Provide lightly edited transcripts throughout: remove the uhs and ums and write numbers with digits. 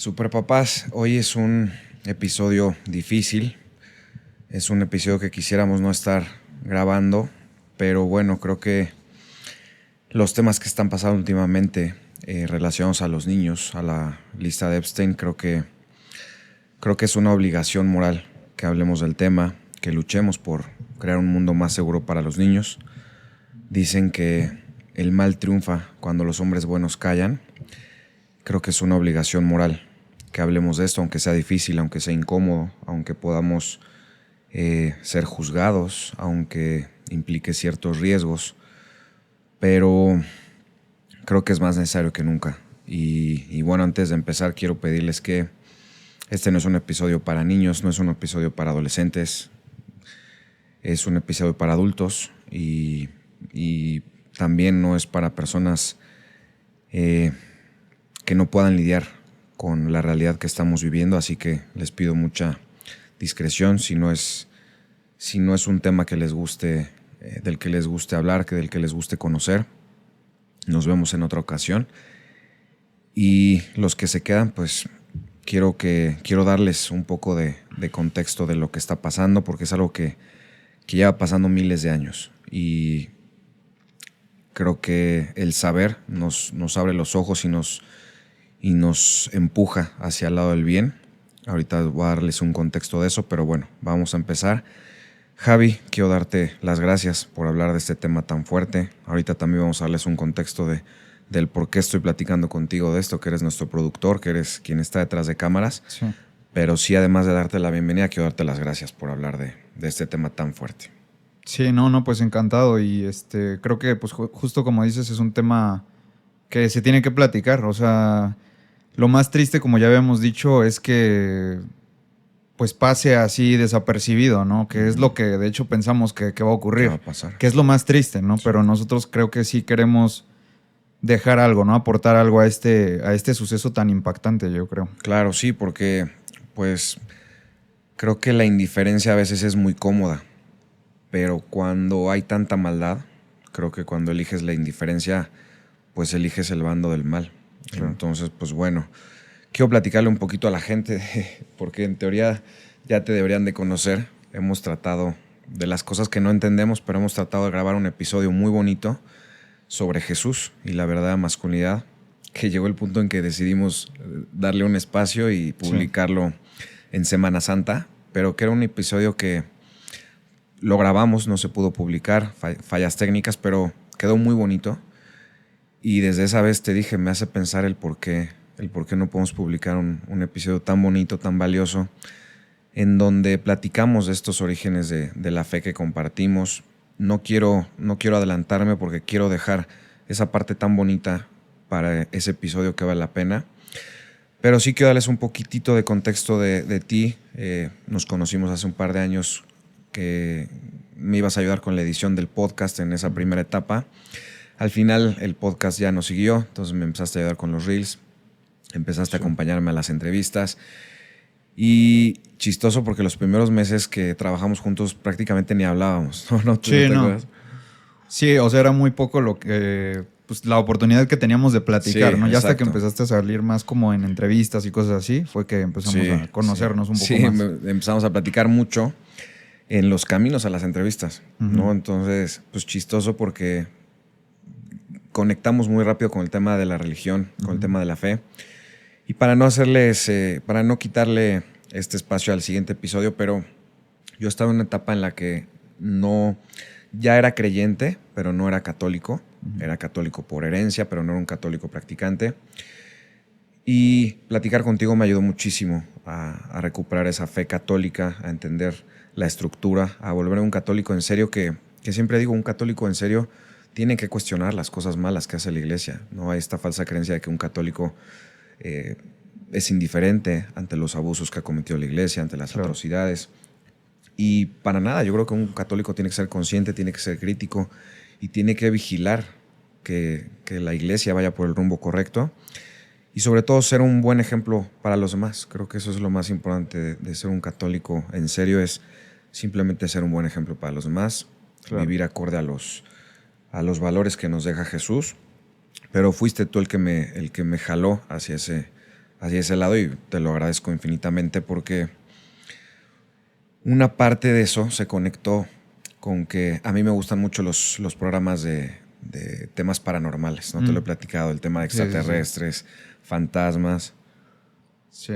Super papás, hoy es un episodio difícil, es un episodio que quisiéramos no estar grabando, pero bueno, creo que los temas que están pasando últimamente relacionados a los niños, a la lista de Epstein, creo que es una obligación moral que hablemos del tema, que luchemos por crear un mundo más seguro para los niños. Dicen que el mal triunfa cuando los hombres buenos callan. Creo que es una obligación moral que hablemos de esto, aunque sea difícil, aunque sea incómodo, aunque podamos ser juzgados, aunque implique ciertos riesgos, pero creo que es más necesario que nunca. Y bueno, antes de empezar quiero pedirles que este no es un episodio para niños, no es un episodio para adolescentes, es un episodio para adultos y también no es para personas que no puedan lidiar con la realidad que estamos viviendo, así que les pido mucha discreción si no es un tema que les guste, del que les guste hablar, del que les guste conocer. Nos vemos en otra ocasión. Y los que se quedan, pues quiero darles un poco de contexto de lo que está pasando, porque es algo que lleva pasando miles de años. Y creo que el saber nos abre los ojos y nos empuja hacia el lado del bien. Ahorita voy a darles un contexto de eso, pero bueno, vamos a empezar. Javi, quiero darte las gracias por hablar de este tema tan fuerte. Ahorita también vamos a darles un contexto del por qué estoy platicando contigo de esto, que eres nuestro productor, que eres quien está detrás de cámaras. Sí. Pero sí, además de darte la bienvenida, quiero darte las gracias por hablar de este tema tan fuerte. Sí, pues encantado. Y creo que pues justo como dices, es un tema que se tiene que platicar. O sea, lo más triste, como ya habíamos dicho, es que pues pase así desapercibido, ¿no? Que es lo que de hecho pensamos que va a ocurrir. ¿Qué va a pasar? Que es lo más triste, ¿no? Sí. Pero nosotros creo que sí queremos dejar algo, ¿no? Aportar algo a este suceso tan impactante, yo creo. Claro, sí, porque pues creo que la indiferencia a veces es muy cómoda, pero cuando hay tanta maldad, creo que cuando eliges la indiferencia, pues eliges el bando del mal. Claro. Entonces, pues bueno, quiero platicarle un poquito a la gente, porque en teoría ya te deberían de conocer. Hemos tratado de las cosas que no entendemos, pero hemos tratado de grabar un episodio muy bonito sobre Jesús y la verdadera masculinidad, que llegó el punto en que decidimos darle un espacio y publicarlo en Semana Santa, pero que era un episodio que lo grabamos, no se pudo publicar, fallas técnicas, pero quedó muy bonito. Y desde esa vez te dije, me hace pensar el por qué no podemos publicar un episodio tan bonito, tan valioso, en donde platicamos de estos orígenes de la fe que compartimos. No quiero adelantarme porque quiero dejar esa parte tan bonita para ese episodio que vale la pena. Pero sí quiero darles un poquitito de contexto de ti. Nos conocimos hace un par de años, que me ibas a ayudar con la edición del podcast en esa primera etapa. Al final el podcast ya no siguió, entonces me empezaste a ayudar con los reels, empezaste a acompañarme a las entrevistas. Y chistoso porque los primeros meses que trabajamos juntos prácticamente ni hablábamos. ¿No? Sí, no. Sí, o sea, era muy poco lo que, pues, la oportunidad que teníamos de platicar, sí, ¿no? Ya exacto. hasta que empezaste a salir más como en entrevistas y cosas así, fue que empezamos a conocernos un poco más. Sí, empezamos a platicar mucho en los caminos a las entrevistas, ¿no? Entonces, pues chistoso porque conectamos muy rápido con el tema de la religión, con el tema de la fe. Y para no quitarle este espacio al siguiente episodio, pero yo estaba en una etapa en la que ya era creyente, pero no era católico. Era católico por herencia, pero no era un católico practicante. Y platicar contigo me ayudó muchísimo a recuperar esa fe católica, a entender la estructura, a volver un católico en serio, que siempre digo, un católico en serio tiene que cuestionar las cosas malas que hace la iglesia. No hay esta falsa creencia de que un católico es indiferente ante los abusos que ha cometido la iglesia, ante las atrocidades. Y para nada, yo creo que un católico tiene que ser consciente, tiene que ser crítico y tiene que vigilar que la iglesia vaya por el rumbo correcto y sobre todo ser un buen ejemplo para los demás. Creo que eso es lo más importante de ser un católico en serio, es simplemente ser un buen ejemplo para los demás, vivir acorde a los valores que nos deja Jesús. Pero fuiste tú el que me jaló hacia hacia ese lado y te lo agradezco infinitamente porque una parte de eso se conectó con que a mí me gustan mucho los programas de temas paranormales, ¿no? Te lo he platicado, el tema de extraterrestres, fantasmas. Sí.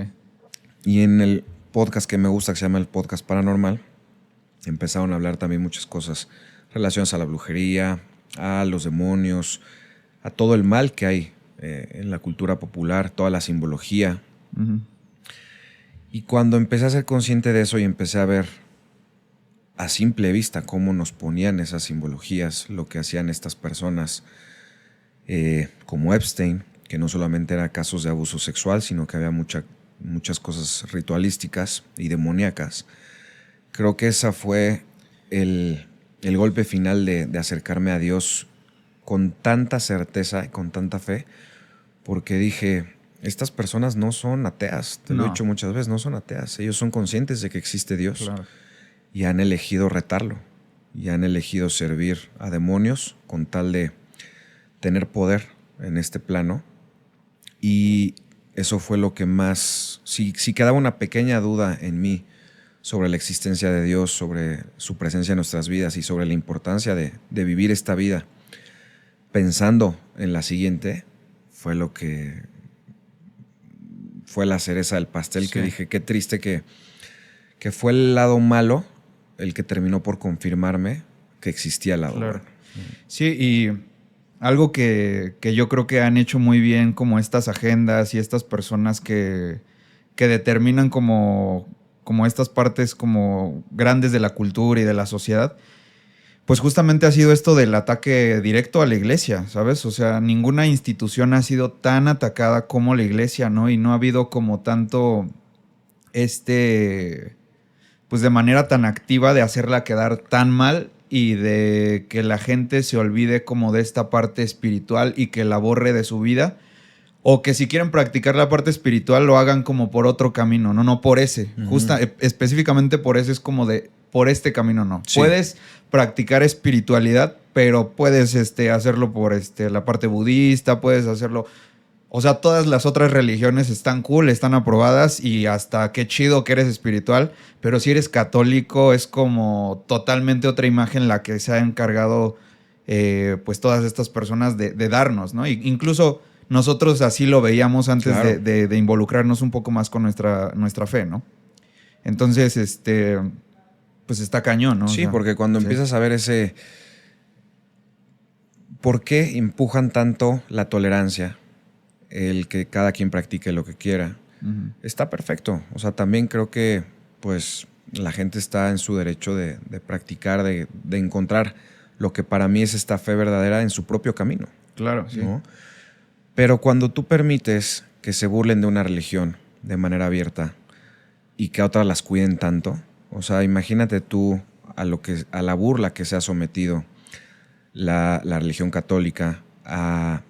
Y en el podcast que me gusta, que se llama el Podcast Paranormal, empezaron a hablar también muchas cosas relacionadas a la brujería, a los demonios, a todo el mal que hay en la cultura popular, toda la simbología. Uh-huh. Y cuando empecé a ser consciente de eso y empecé a ver a simple vista cómo nos ponían esas simbologías, lo que hacían estas personas como Epstein, que no solamente era casos de abuso sexual, sino que había muchas cosas ritualísticas y demoníacas. Creo que esa fue el golpe final de acercarme a Dios con tanta certeza y con tanta fe, porque dije, estas personas no son ateas, te lo he dicho muchas veces, no son ateas, ellos son conscientes de que existe Dios. Claro. Y han elegido retarlo, y han elegido servir a demonios con tal de tener poder en este plano. Y eso fue lo que más, si quedaba una pequeña duda en mí sobre la existencia de Dios, sobre su presencia en nuestras vidas y sobre la importancia de vivir esta vida pensando en la siguiente, fue lo que fue la cereza del pastel. Sí. Que dije, qué triste que fue el lado malo el que terminó por confirmarme que existía el lado bueno. Sí, y algo que yo creo que han hecho muy bien como estas agendas y estas personas que determinan como estas partes como grandes de la cultura y de la sociedad, pues justamente ha sido esto del ataque directo a la iglesia, ¿sabes? O sea, ninguna institución ha sido tan atacada como la iglesia, ¿no? Y no ha habido como tanto pues de manera tan activa de hacerla quedar tan mal y de que la gente se olvide como de esta parte espiritual y que la borre de su vida, o que si quieren practicar la parte espiritual lo hagan como por otro camino, no por ese. Uh-huh. Específicamente por ese es como de, por este camino no. Sí. Puedes practicar espiritualidad, pero puedes hacerlo por la parte budista, puedes hacerlo... O sea, todas las otras religiones están cool, están aprobadas y hasta qué chido que eres espiritual, pero si eres católico es como totalmente otra imagen la que se ha encargado pues todas estas personas de darnos, ¿no? Incluso nosotros así lo veíamos antes. Claro. de involucrarnos un poco más con nuestra fe, ¿no? Entonces, pues está cañón, ¿no? Sí, o sea, porque cuando empiezas a ver ese... ¿Por qué empujan tanto la tolerancia? El que cada quien practique lo que quiera. Uh-huh. Está perfecto. O sea, también creo que pues la gente está en su derecho de practicar, de encontrar lo que para mí es esta fe verdadera en su propio camino. Claro, sí. ¿No? Pero cuando tú permites que se burlen de una religión de manera abierta y que a otras las cuiden tanto, o sea, imagínate tú a la burla que se ha sometido la religión católica, a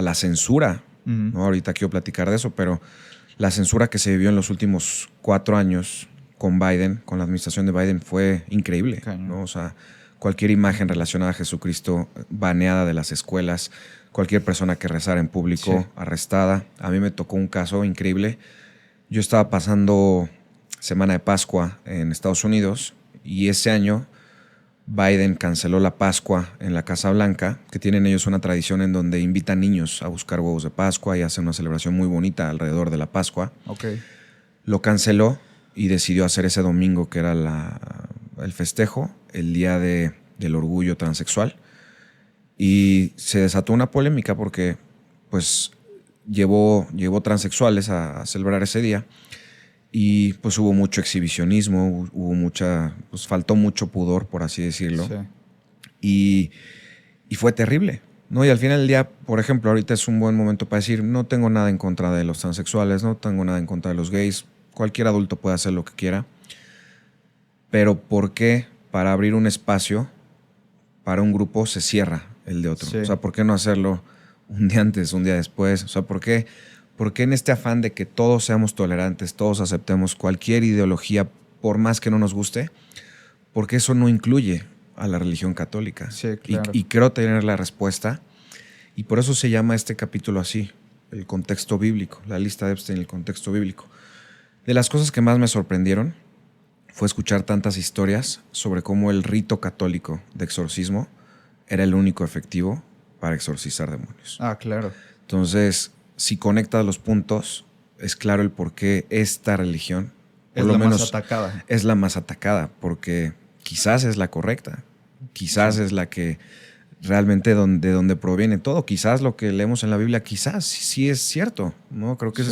la censura. ¿No? Ahorita quiero platicar de eso, pero la censura que se vivió en los últimos 4 años con Biden, con la administración de Biden, fue increíble, ¿no? O sea, cualquier imagen relacionada a Jesucristo baneada de las escuelas, cualquier persona que rezara en público arrestada. A mí me tocó un caso increíble. Yo estaba pasando Semana de Pascua en Estados Unidos y ese año Biden canceló la Pascua en la Casa Blanca, que tienen ellos una tradición en donde invitan niños a buscar huevos de Pascua y hacen una celebración muy bonita alrededor de la Pascua. Okay. Lo canceló y decidió hacer ese domingo, que era el festejo, el día del orgullo transexual. Y se desató una polémica porque pues llevó transexuales a celebrar ese día. Y pues hubo mucho exhibicionismo, pues faltó mucho pudor, por así decirlo. Sí. Y fue terrible, ¿no? Y al final del día, por ejemplo, ahorita es un buen momento para decir, no tengo nada en contra de los transexuales, no tengo nada en contra de los gays, cualquier adulto puede hacer lo que quiera. Pero ¿por qué para abrir un espacio para un grupo se cierra el de otro? Sí. O sea, ¿por qué no hacerlo un día antes, un día después? O sea, ¿por qué en este afán de que todos seamos tolerantes, todos aceptemos cualquier ideología, por más que no nos guste? Porque eso no incluye a la religión católica. Sí, claro. Y creo tener la respuesta. Y por eso se llama este capítulo así. el contexto bíblico, la lista de Epstein y el contexto bíblico. De las cosas que más me sorprendieron fue escuchar tantas historias sobre cómo el rito católico de exorcismo era el único efectivo para exorcizar demonios. Ah, claro. Entonces, si conectas los puntos, es claro el por qué esta religión, por Es lo la menos, más atacada. es la más atacada, porque quizás es la correcta, quizás es la que realmente de donde proviene todo, quizás lo que leemos en la Biblia, quizás sí es cierto, ¿no? Creo que esa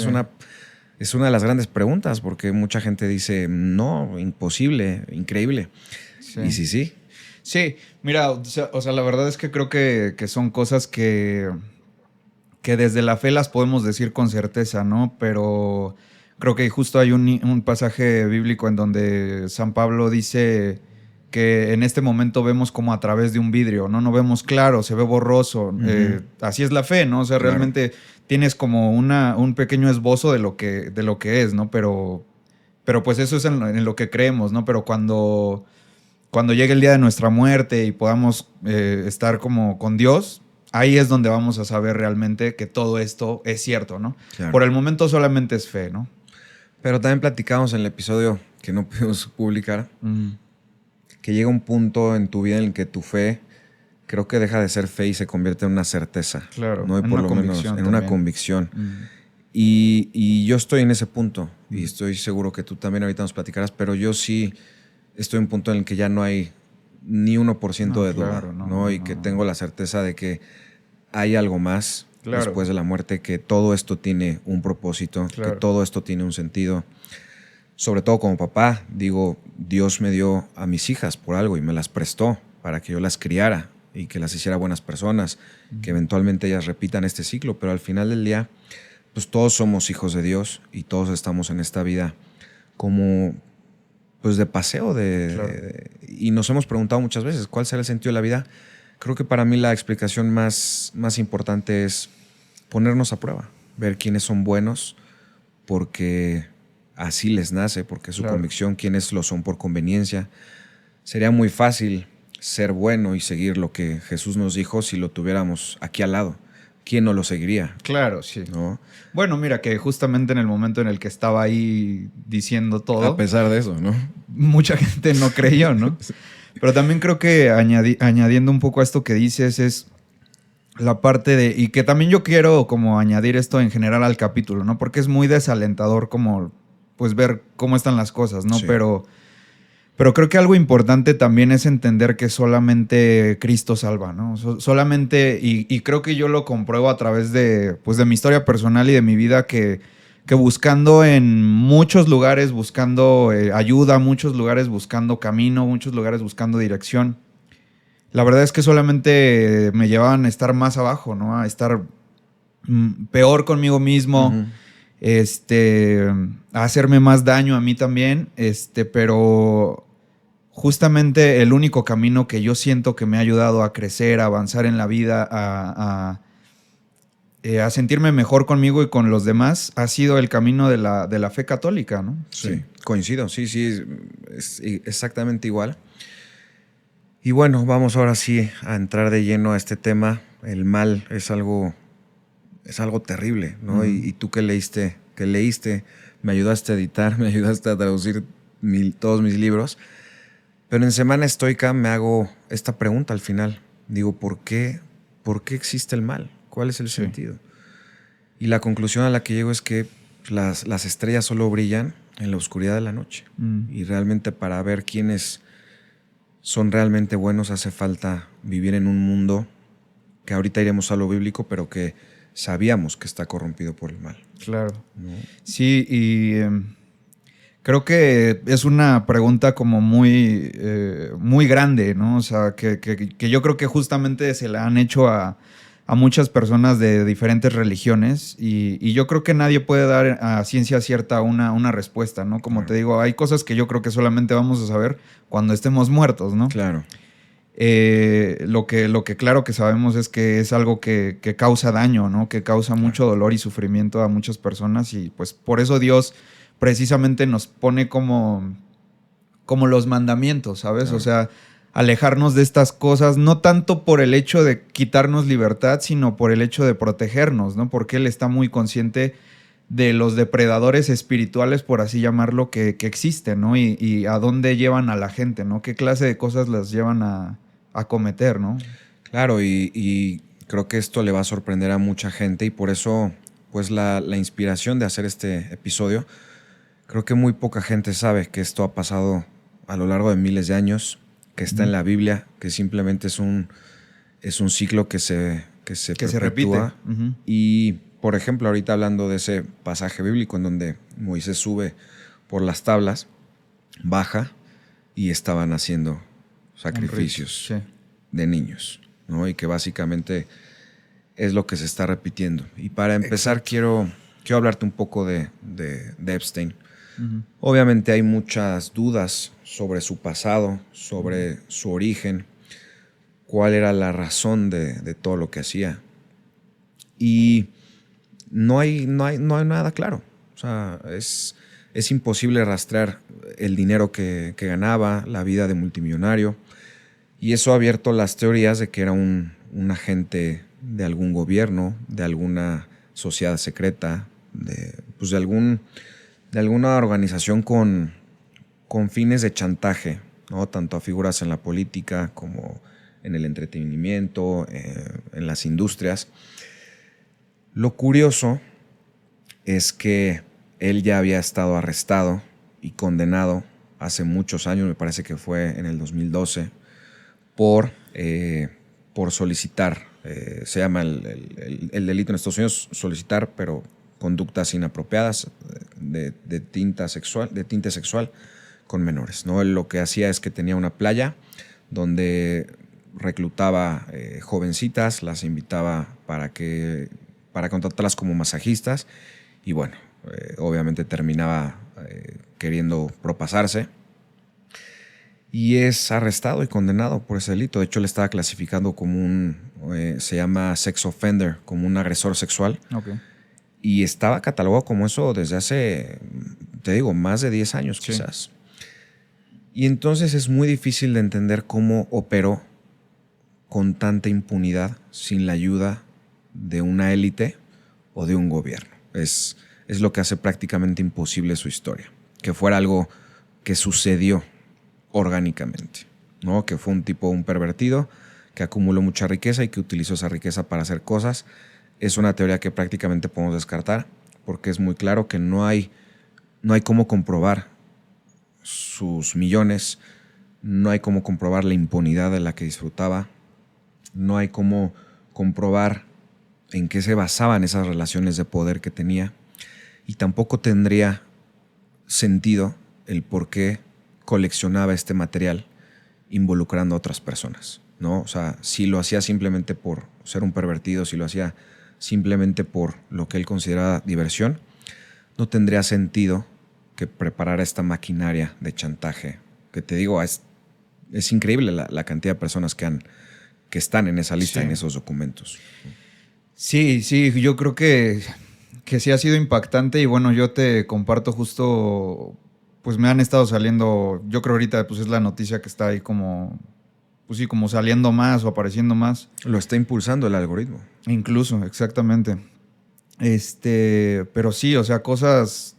es una de las grandes preguntas, porque mucha gente dice, no, imposible, increíble. Sí. Y sí. Sí, mira, o sea, la verdad es que creo que son cosas que desde la fe las podemos decir con certeza, ¿no? Pero creo que justo hay un pasaje bíblico en donde San Pablo dice que en este momento vemos como a través de un vidrio, ¿no? No vemos claro, se ve borroso. Uh-huh. Así es la fe, ¿no? O sea, Claro. realmente tienes como un pequeño esbozo de lo que es, ¿no? Pero pues eso es en lo que creemos, ¿no? Pero cuando llegue el día de nuestra muerte y podamos estar como con Dios, ahí es donde vamos a saber realmente que todo esto es cierto, ¿no? Claro. Por el momento solamente es fe, ¿no? Pero también platicamos en el episodio que no pudimos publicar, que llega un punto en tu vida en el que tu fe creo que deja de ser fe y se convierte en una certeza. Claro, ¿no? Y en por una lo menos convicción en una también. convicción. Y yo estoy en ese punto y estoy seguro que tú también ahorita nos platicarás, pero yo sí estoy en un punto en el que ya no hay ni 1% de duda, claro, ¿no? Y que tengo la certeza de que hay algo más después de la muerte, que todo esto tiene un propósito, que todo esto tiene un sentido. Sobre todo como papá, digo, Dios me dio a mis hijas por algo y me las prestó para que yo las criara y que las hiciera buenas personas, que eventualmente ellas repitan este ciclo, pero al final del día, pues todos somos hijos de Dios y todos estamos en esta vida como pues de paseo y nos hemos preguntado muchas veces cuál será el sentido de la vida. Creo que para mí la explicación más importante es ponernos a prueba, ver quiénes son buenos porque así les nace, porque es su convicción, quiénes lo son por conveniencia. Sería muy fácil ser bueno y seguir lo que Jesús nos dijo si lo tuviéramos aquí al lado. ¿Quién no lo seguiría? Claro, sí. ¿No? Bueno, mira que justamente en el momento en el que estaba ahí diciendo todo, a pesar de eso, ¿no? Mucha gente no creyó, ¿no? Pero también creo que añadiendo un poco a esto que dices es la parte de, y que también yo quiero como añadir esto en general al capítulo, ¿no? Porque es muy desalentador como pues ver cómo están las cosas, ¿no? Sí. Pero creo que algo importante también es entender que solamente Cristo salva, ¿no? Solamente, y creo que yo lo compruebo a través de, pues de mi historia personal y de mi vida, que buscando en muchos lugares, buscando ayuda, muchos lugares buscando camino, muchos lugares buscando dirección, la verdad es que solamente me llevaban a estar más abajo, ¿no? A estar peor conmigo mismo, a hacerme más daño a mí también, pero justamente el único camino que yo siento que me ha ayudado a crecer, a avanzar en la vida, a sentirme mejor conmigo y con los demás, ha sido el camino de la fe católica, ¿no? Sí, coincido, sí, es exactamente igual. Y bueno, vamos ahora sí a entrar de lleno a este tema. El mal es algo terrible, ¿no? Y tú que leíste, me ayudaste a editar, me ayudaste a traducir todos mis libros. Pero en Semana Estoica me hago esta pregunta al final. Digo, ¿por qué existe el mal? ¿Cuál es el sentido? Y la conclusión a la que llego es que las estrellas solo brillan en la oscuridad de la noche. Y realmente para ver quiénes son realmente buenos hace falta vivir en un mundo que ahorita iremos a lo bíblico, pero que sabíamos que está corrompido por el mal. Claro. ¿No? Sí, y creo que es una pregunta como muy, muy grande, ¿no? O sea, que yo creo que justamente se la han hecho a muchas personas de diferentes religiones y yo creo que nadie puede dar a ciencia cierta una respuesta, ¿no? Como te digo, hay cosas que yo creo que solamente vamos a saber cuando estemos muertos, ¿no? Claro. Lo que claro que sabemos es que es algo que causa daño, ¿no? Que causa mucho dolor y sufrimiento a muchas personas y pues por eso Dios precisamente nos pone como los mandamientos, ¿sabes? Claro. O sea, alejarnos de estas cosas, no tanto por el hecho de quitarnos libertad, sino por el hecho de protegernos, ¿no? Porque él está muy consciente de los depredadores espirituales, por así llamarlo, que existen, ¿no? Y a dónde llevan a la gente, ¿no? ¿Qué clase de cosas las llevan a cometer, ¿no? Claro, y creo que esto le va a sorprender a mucha gente y por eso, pues la inspiración de hacer este episodio, creo que muy poca gente sabe que esto ha pasado a lo largo de miles de años, que está en la Biblia, que simplemente es un ciclo que se repite. Y, por ejemplo, ahorita hablando de ese pasaje bíblico en donde Moisés sube por las tablas, baja y estaban haciendo sacrificios de niños, ¿no? Y que básicamente es lo que se está repitiendo. Y para empezar, quiero hablarte un poco de Epstein. Obviamente hay muchas dudas sobre su pasado, sobre su origen, cuál era la razón de todo lo que hacía. Y no hay nada claro. O sea, es imposible rastrear el dinero que ganaba, la vida de multimillonario. Y eso ha abierto las teorías de que era un agente de algún gobierno, de alguna sociedad secreta, de alguna organización con fines de chantaje, ¿no? Tanto a figuras en la política como en el entretenimiento, en las industrias. Lo curioso es que él ya había estado arrestado y condenado hace muchos años, me parece que fue en el 2012, por solicitar, se llama el delito en Estados Unidos, solicitar, pero conductas inapropiadas de tinte sexual con menores, ¿no? Él lo que hacía es que tenía una playa donde reclutaba jovencitas, las invitaba para contratarlas como masajistas y bueno, obviamente terminaba queriendo propasarse y es arrestado y condenado por ese delito. De hecho, él estaba clasificando como se llama sex offender, como un agresor sexual. Okay. Y estaba catalogado como eso desde hace, te digo, más de 10 años quizás. Y entonces es muy difícil de entender cómo operó con tanta impunidad sin la ayuda de una élite o de un gobierno. Es lo que hace prácticamente imposible su historia. Que fuera algo que sucedió orgánicamente, ¿no? Que fue un pervertido que acumuló mucha riqueza y que utilizó esa riqueza para hacer cosas. Es una teoría que prácticamente podemos descartar porque es muy claro que no hay cómo comprobar sus millones, no hay cómo comprobar la impunidad de la que disfrutaba, no hay cómo comprobar en qué se basaban esas relaciones de poder que tenía y tampoco tendría sentido el por qué coleccionaba este material involucrando a otras personas, ¿no? O sea, si lo hacía simplemente por ser un pervertido, si lo hacía simplemente por lo que él consideraba diversión, no tendría sentido que preparara esta maquinaria de chantaje. Que te digo, es increíble la cantidad de personas que están en esa lista, en esos documentos. Sí, yo creo que sí ha sido impactante y bueno, yo te comparto justo, pues me han estado saliendo, yo creo ahorita pues es la noticia que está ahí como, pues sí, como saliendo más o apareciendo más. Lo está impulsando el algoritmo. Incluso, exactamente. Pero sí, o sea, cosas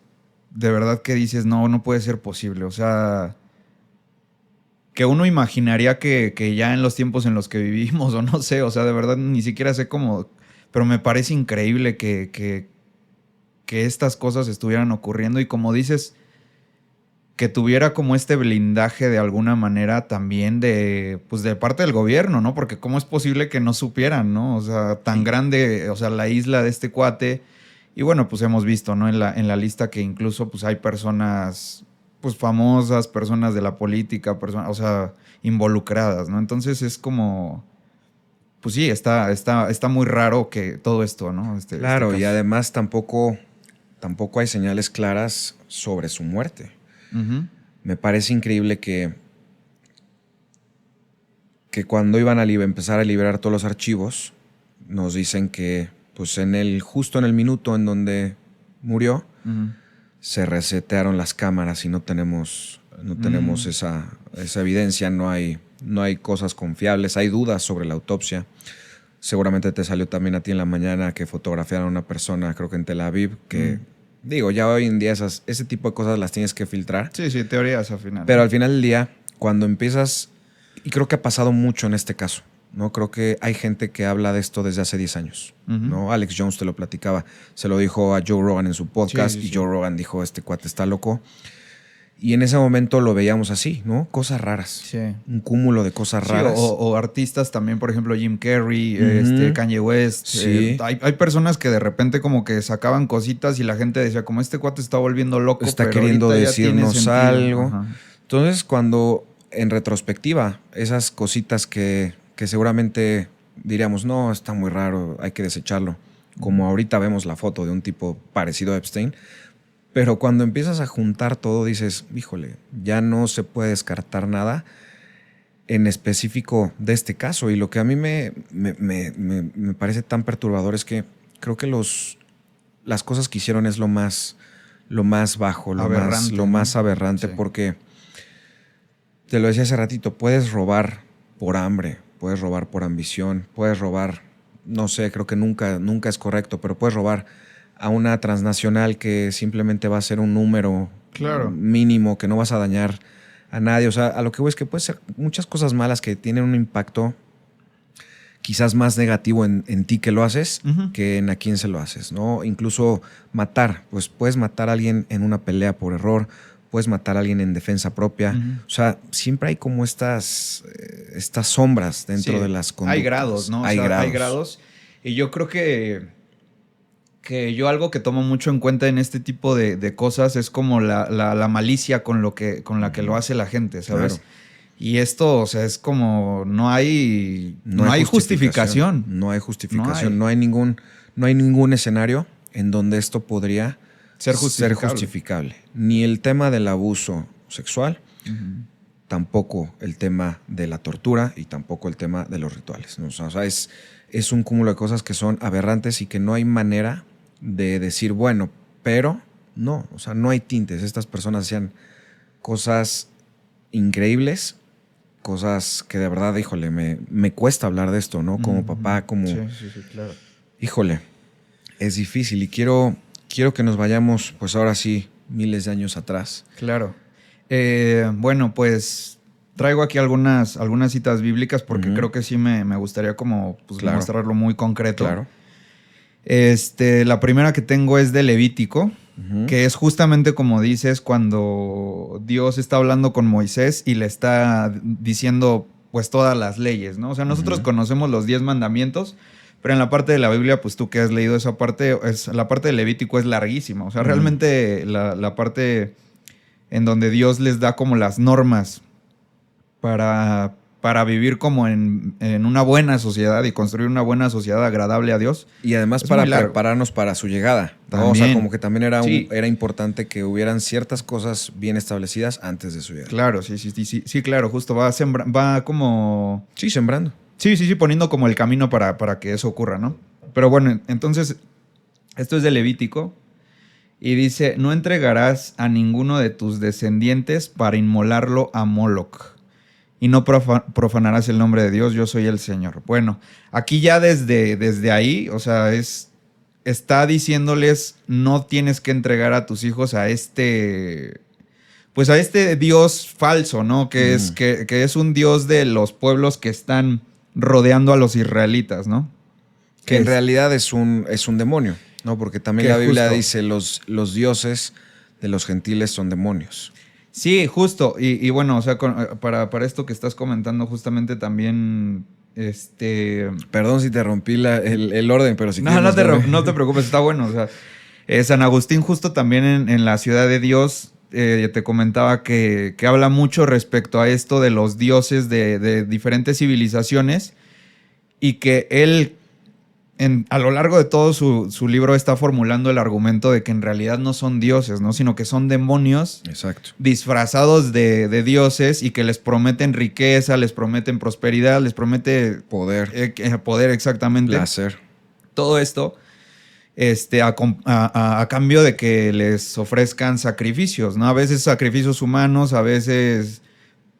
de verdad que dices, no puede ser posible, o sea, que uno imaginaría que ya en los tiempos en los que vivimos, o no sé, o sea, de verdad ni siquiera sé cómo, pero me parece increíble que estas cosas estuvieran ocurriendo y como dices, que tuviera como este blindaje de alguna manera también de parte del gobierno, ¿no? Porque cómo es posible que no supieran, ¿no? O sea, tan grande, o sea, la isla de este cuate. Y bueno, pues hemos visto, ¿no? En la lista que incluso pues hay personas pues famosas, personas de la política, personas, o sea, involucradas, ¿no? Entonces es como, pues sí, está muy raro que todo esto, ¿no? Claro, y además tampoco hay señales claras sobre su muerte. Uh-huh. Me parece increíble que cuando iban a empezar a liberar todos los archivos, nos dicen que pues justo en el minuto en donde murió, uh-huh, se resetearon las cámaras y no tenemos esa evidencia, no hay no hay cosas confiables, hay dudas sobre la autopsia. Seguramente te salió también a ti en la mañana que fotografiaron a una persona, creo que en Tel Aviv, que digo, ya hoy en día ese tipo de cosas las tienes que filtrar. Sí, teorías al final. Pero al final del día, cuando empiezas, y creo que ha pasado mucho en este caso, ¿no? Creo que hay gente que habla de esto desde hace 10 años, ¿no? Alex Jones te lo platicaba, se lo dijo a Joe Rogan en su podcast y Joe Rogan dijo, este cuate está loco. Y en ese momento lo veíamos así, ¿no? Cosas raras. Sí. Un cúmulo de cosas raras. O artistas también, por ejemplo, Jim Carrey, Kanye West. Sí. Hay personas que de repente como que sacaban cositas y la gente decía, como este cuate está volviendo loco. Está pero queriendo decirnos algo. Ajá. Entonces, cuando en retrospectiva, esas cositas que seguramente diríamos, no, está muy raro, hay que desecharlo. Como ahorita vemos la foto de un tipo parecido a Epstein. Pero cuando empiezas a juntar todo, dices, híjole, ya no se puede descartar nada en específico de este caso. Y lo que a mí me parece tan perturbador es que creo que las cosas que hicieron es lo más bajo, lo más aberrante, Sí. Porque, te lo decía hace ratito, puedes robar por hambre, puedes robar por ambición, puedes robar, no sé, creo que nunca es correcto, pero puedes robar a una transnacional que simplemente va a ser un número mínimo, que no vas a dañar a nadie. O sea, a lo que voy es que puede ser muchas cosas malas que tienen un impacto quizás más negativo en ti que lo haces que en a quién se lo haces, ¿no? Incluso matar, pues puedes matar a alguien en una pelea por error, puedes matar a alguien en defensa propia. O sea, siempre hay como estas sombras dentro de las conductas. Hay grados, ¿no? Hay grados. Y yo creo que yo algo que tomo mucho en cuenta en este tipo de cosas es como la malicia con la que lo hace la gente, ¿sabes? Claro. Y esto, o sea, es como no hay justificación. No hay justificación. No hay ningún escenario en donde esto podría ser justificable. Ni el tema del abuso sexual, tampoco el tema de la tortura y tampoco el tema de los rituales, ¿no? O sea, es un cúmulo de cosas que son aberrantes y que no hay manera de decir, bueno, pero no, o sea, no hay tintes. Estas personas hacían cosas increíbles, cosas que de verdad, híjole, me cuesta hablar de esto, ¿no? Como papá, como... Sí, claro. Híjole, es difícil y quiero que nos vayamos, pues ahora sí, miles de años atrás. Claro. Bueno, pues traigo aquí algunas citas bíblicas porque creo que sí me gustaría como pues, mostrarlo muy concreto. Claro. La primera que tengo es de Levítico, que es justamente como dices cuando Dios está hablando con Moisés y le está diciendo pues todas las leyes, ¿no? O sea, nosotros conocemos los 10 mandamientos, pero en la parte de la Biblia, pues tú que has leído esa parte, la parte de Levítico es larguísima. O sea, realmente la parte en donde Dios les da como las normas para vivir como en una buena sociedad y construir una buena sociedad agradable a Dios. Y además para prepararnos para su llegada, ¿no? O sea, como que también era importante que hubieran ciertas cosas bien establecidas antes de su llegada. Claro, sí, claro, justo va como... Sí, sembrando. Sí, poniendo como el camino para que eso ocurra, ¿no? Pero bueno, entonces, esto es de Levítico y dice, no entregarás a ninguno de tus descendientes para inmolarlo a Moloch. Y no profanarás el nombre de Dios, yo soy el Señor. Bueno, aquí ya desde ahí, o sea, está diciéndoles, no tienes que entregar a tus hijos a este Dios falso, ¿no? Que es un Dios de los pueblos que están rodeando a los israelitas, ¿no? Que en realidad es un demonio, ¿no? Porque también la Biblia dice, los dioses de los gentiles son demonios. Sí, justo. Y bueno, o sea, para esto que estás comentando justamente también, Perdón si te rompí el orden, pero si no te preocupes, está bueno. O sea, San Agustín justo también en la Ciudad de Dios te comentaba que habla mucho respecto a esto de los dioses de diferentes civilizaciones y que él a lo largo de todo su libro está formulando el argumento de que en realidad no son dioses, ¿no? Sino que son demonios. Exacto. Disfrazados de dioses y que les prometen riqueza, les prometen prosperidad, les promete poder. Poder, exactamente. Placer. Todo esto a cambio de que les ofrezcan sacrificios, ¿no? A veces sacrificios humanos, a veces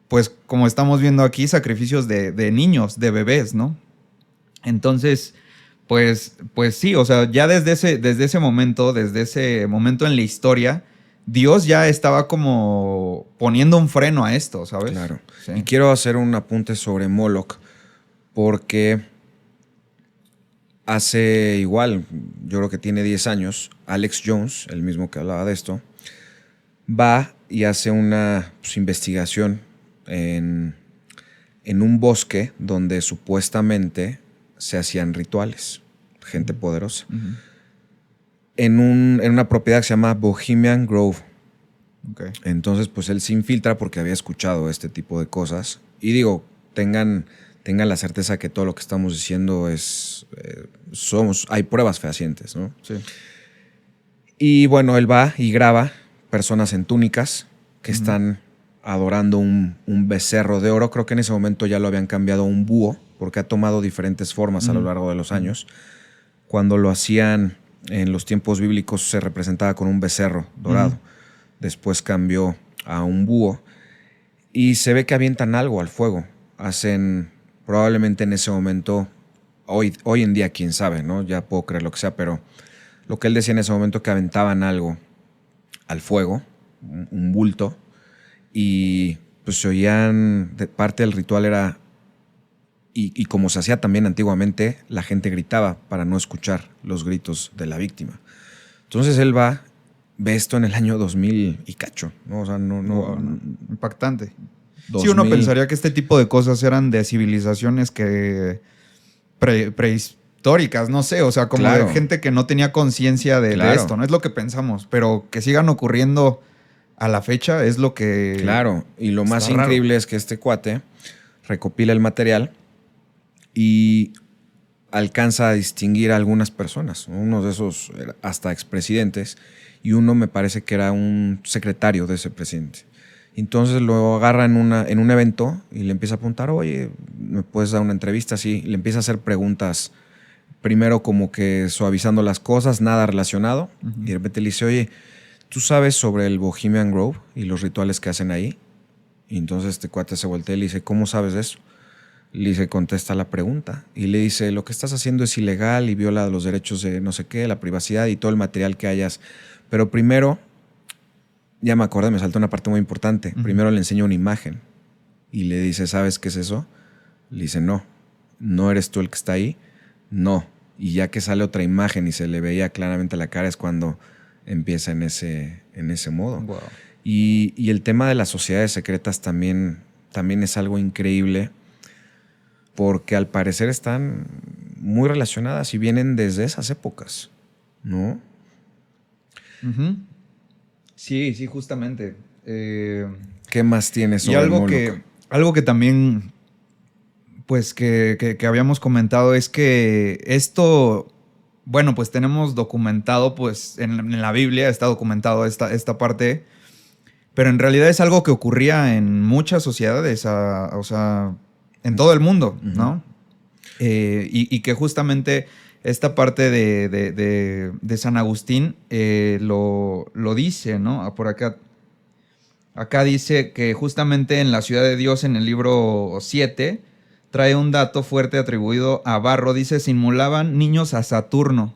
pues como estamos viendo aquí, sacrificios de niños, de bebés, ¿no? Entonces, pues sí, o sea, ya desde ese momento en la historia, Dios ya estaba como poniendo un freno a esto, ¿sabes? Claro. Sí. Y quiero hacer un apunte sobre Moloch, porque hace igual, yo creo que tiene 10 años, Alex Jones, el mismo que hablaba de esto, va y hace una investigación en un bosque donde supuestamente se hacían rituales, gente poderosa, Ujú. en una propiedad que se llama Bohemian Grove. Okay. Entonces, pues él se infiltra porque había escuchado este tipo de cosas. Y digo, tengan la certeza que todo lo que estamos diciendo es, hay pruebas fehacientes, ¿no? Sí. Y bueno, él va y graba personas en túnicas que están adorando un becerro de oro. Creo que en ese momento ya lo habían cambiado a un búho, porque ha tomado diferentes formas a lo largo de los años. Cuando lo hacían en los tiempos bíblicos se representaba con un becerro dorado. Después cambió a un búho y se ve que avientan algo al fuego. Hacen probablemente en ese momento, hoy en día quién sabe, ¿no? Ya puedo creer lo que sea, pero lo que él decía en ese momento que aventaban algo al fuego, un bulto, y pues se oían, parte del ritual era, y como se hacía también antiguamente, la gente gritaba para no escuchar los gritos de la víctima. Entonces él ve esto en el año 2000 y cacho, ¿no? O sea, Wow, ¿no? Impactante. 2000, Sí, uno pensaría que este tipo de cosas eran de civilizaciones que prehistóricas, no sé, o sea, como Claro. de gente que no tenía conciencia de Claro. esto, ¿no? Es lo que pensamos, pero que sigan ocurriendo a la fecha es lo que... Claro, y lo más está raro. increíble es que este cuate recopila el material y alcanza a distinguir a algunas personas. Uno de esos era hasta expresidentes y uno me parece que era un secretario de ese presidente. Entonces lo agarra en un evento y le empieza a apuntar, oye, ¿me puedes dar una entrevista? Sí, le empieza a hacer preguntas, primero como que suavizando las cosas, nada relacionado, y de repente le dice, oye, ¿tú sabes sobre el Bohemian Grove y los rituales que hacen ahí? Y entonces este cuate se voltea y le dice, ¿cómo sabes de eso? Le dice, contesta la pregunta. Y le dice, lo que estás haciendo es ilegal y viola los derechos de no sé qué, la privacidad y todo el material que hayas. Pero primero, ya me acordé, me saltó una parte muy importante. Primero le enseña una imagen y le dice, ¿sabes qué es eso? Le dice, no eres tú el que está ahí, no. Y ya que sale otra imagen y se le veía claramente la cara es cuando empieza en ese modo. Wow. Y el tema de las sociedades secretas también es algo increíble porque al parecer están muy relacionadas y vienen desde esas épocas, ¿no? Ujú. Sí, sí, justamente. ¿Qué más tienes Y sobre algo Moloch? algo que también, pues, que habíamos comentado es que esto, bueno, pues tenemos documentado, pues, en la Biblia está documentado esta parte, pero en realidad es algo que ocurría en muchas sociedades, o sea, en todo el mundo, ¿no? Y que justamente esta parte de San Agustín lo dice, ¿no? Por acá. Acá dice que justamente en la Ciudad de Dios, en el libro 7, trae un dato fuerte atribuido a Varro. Dice, simulaban niños a Saturno,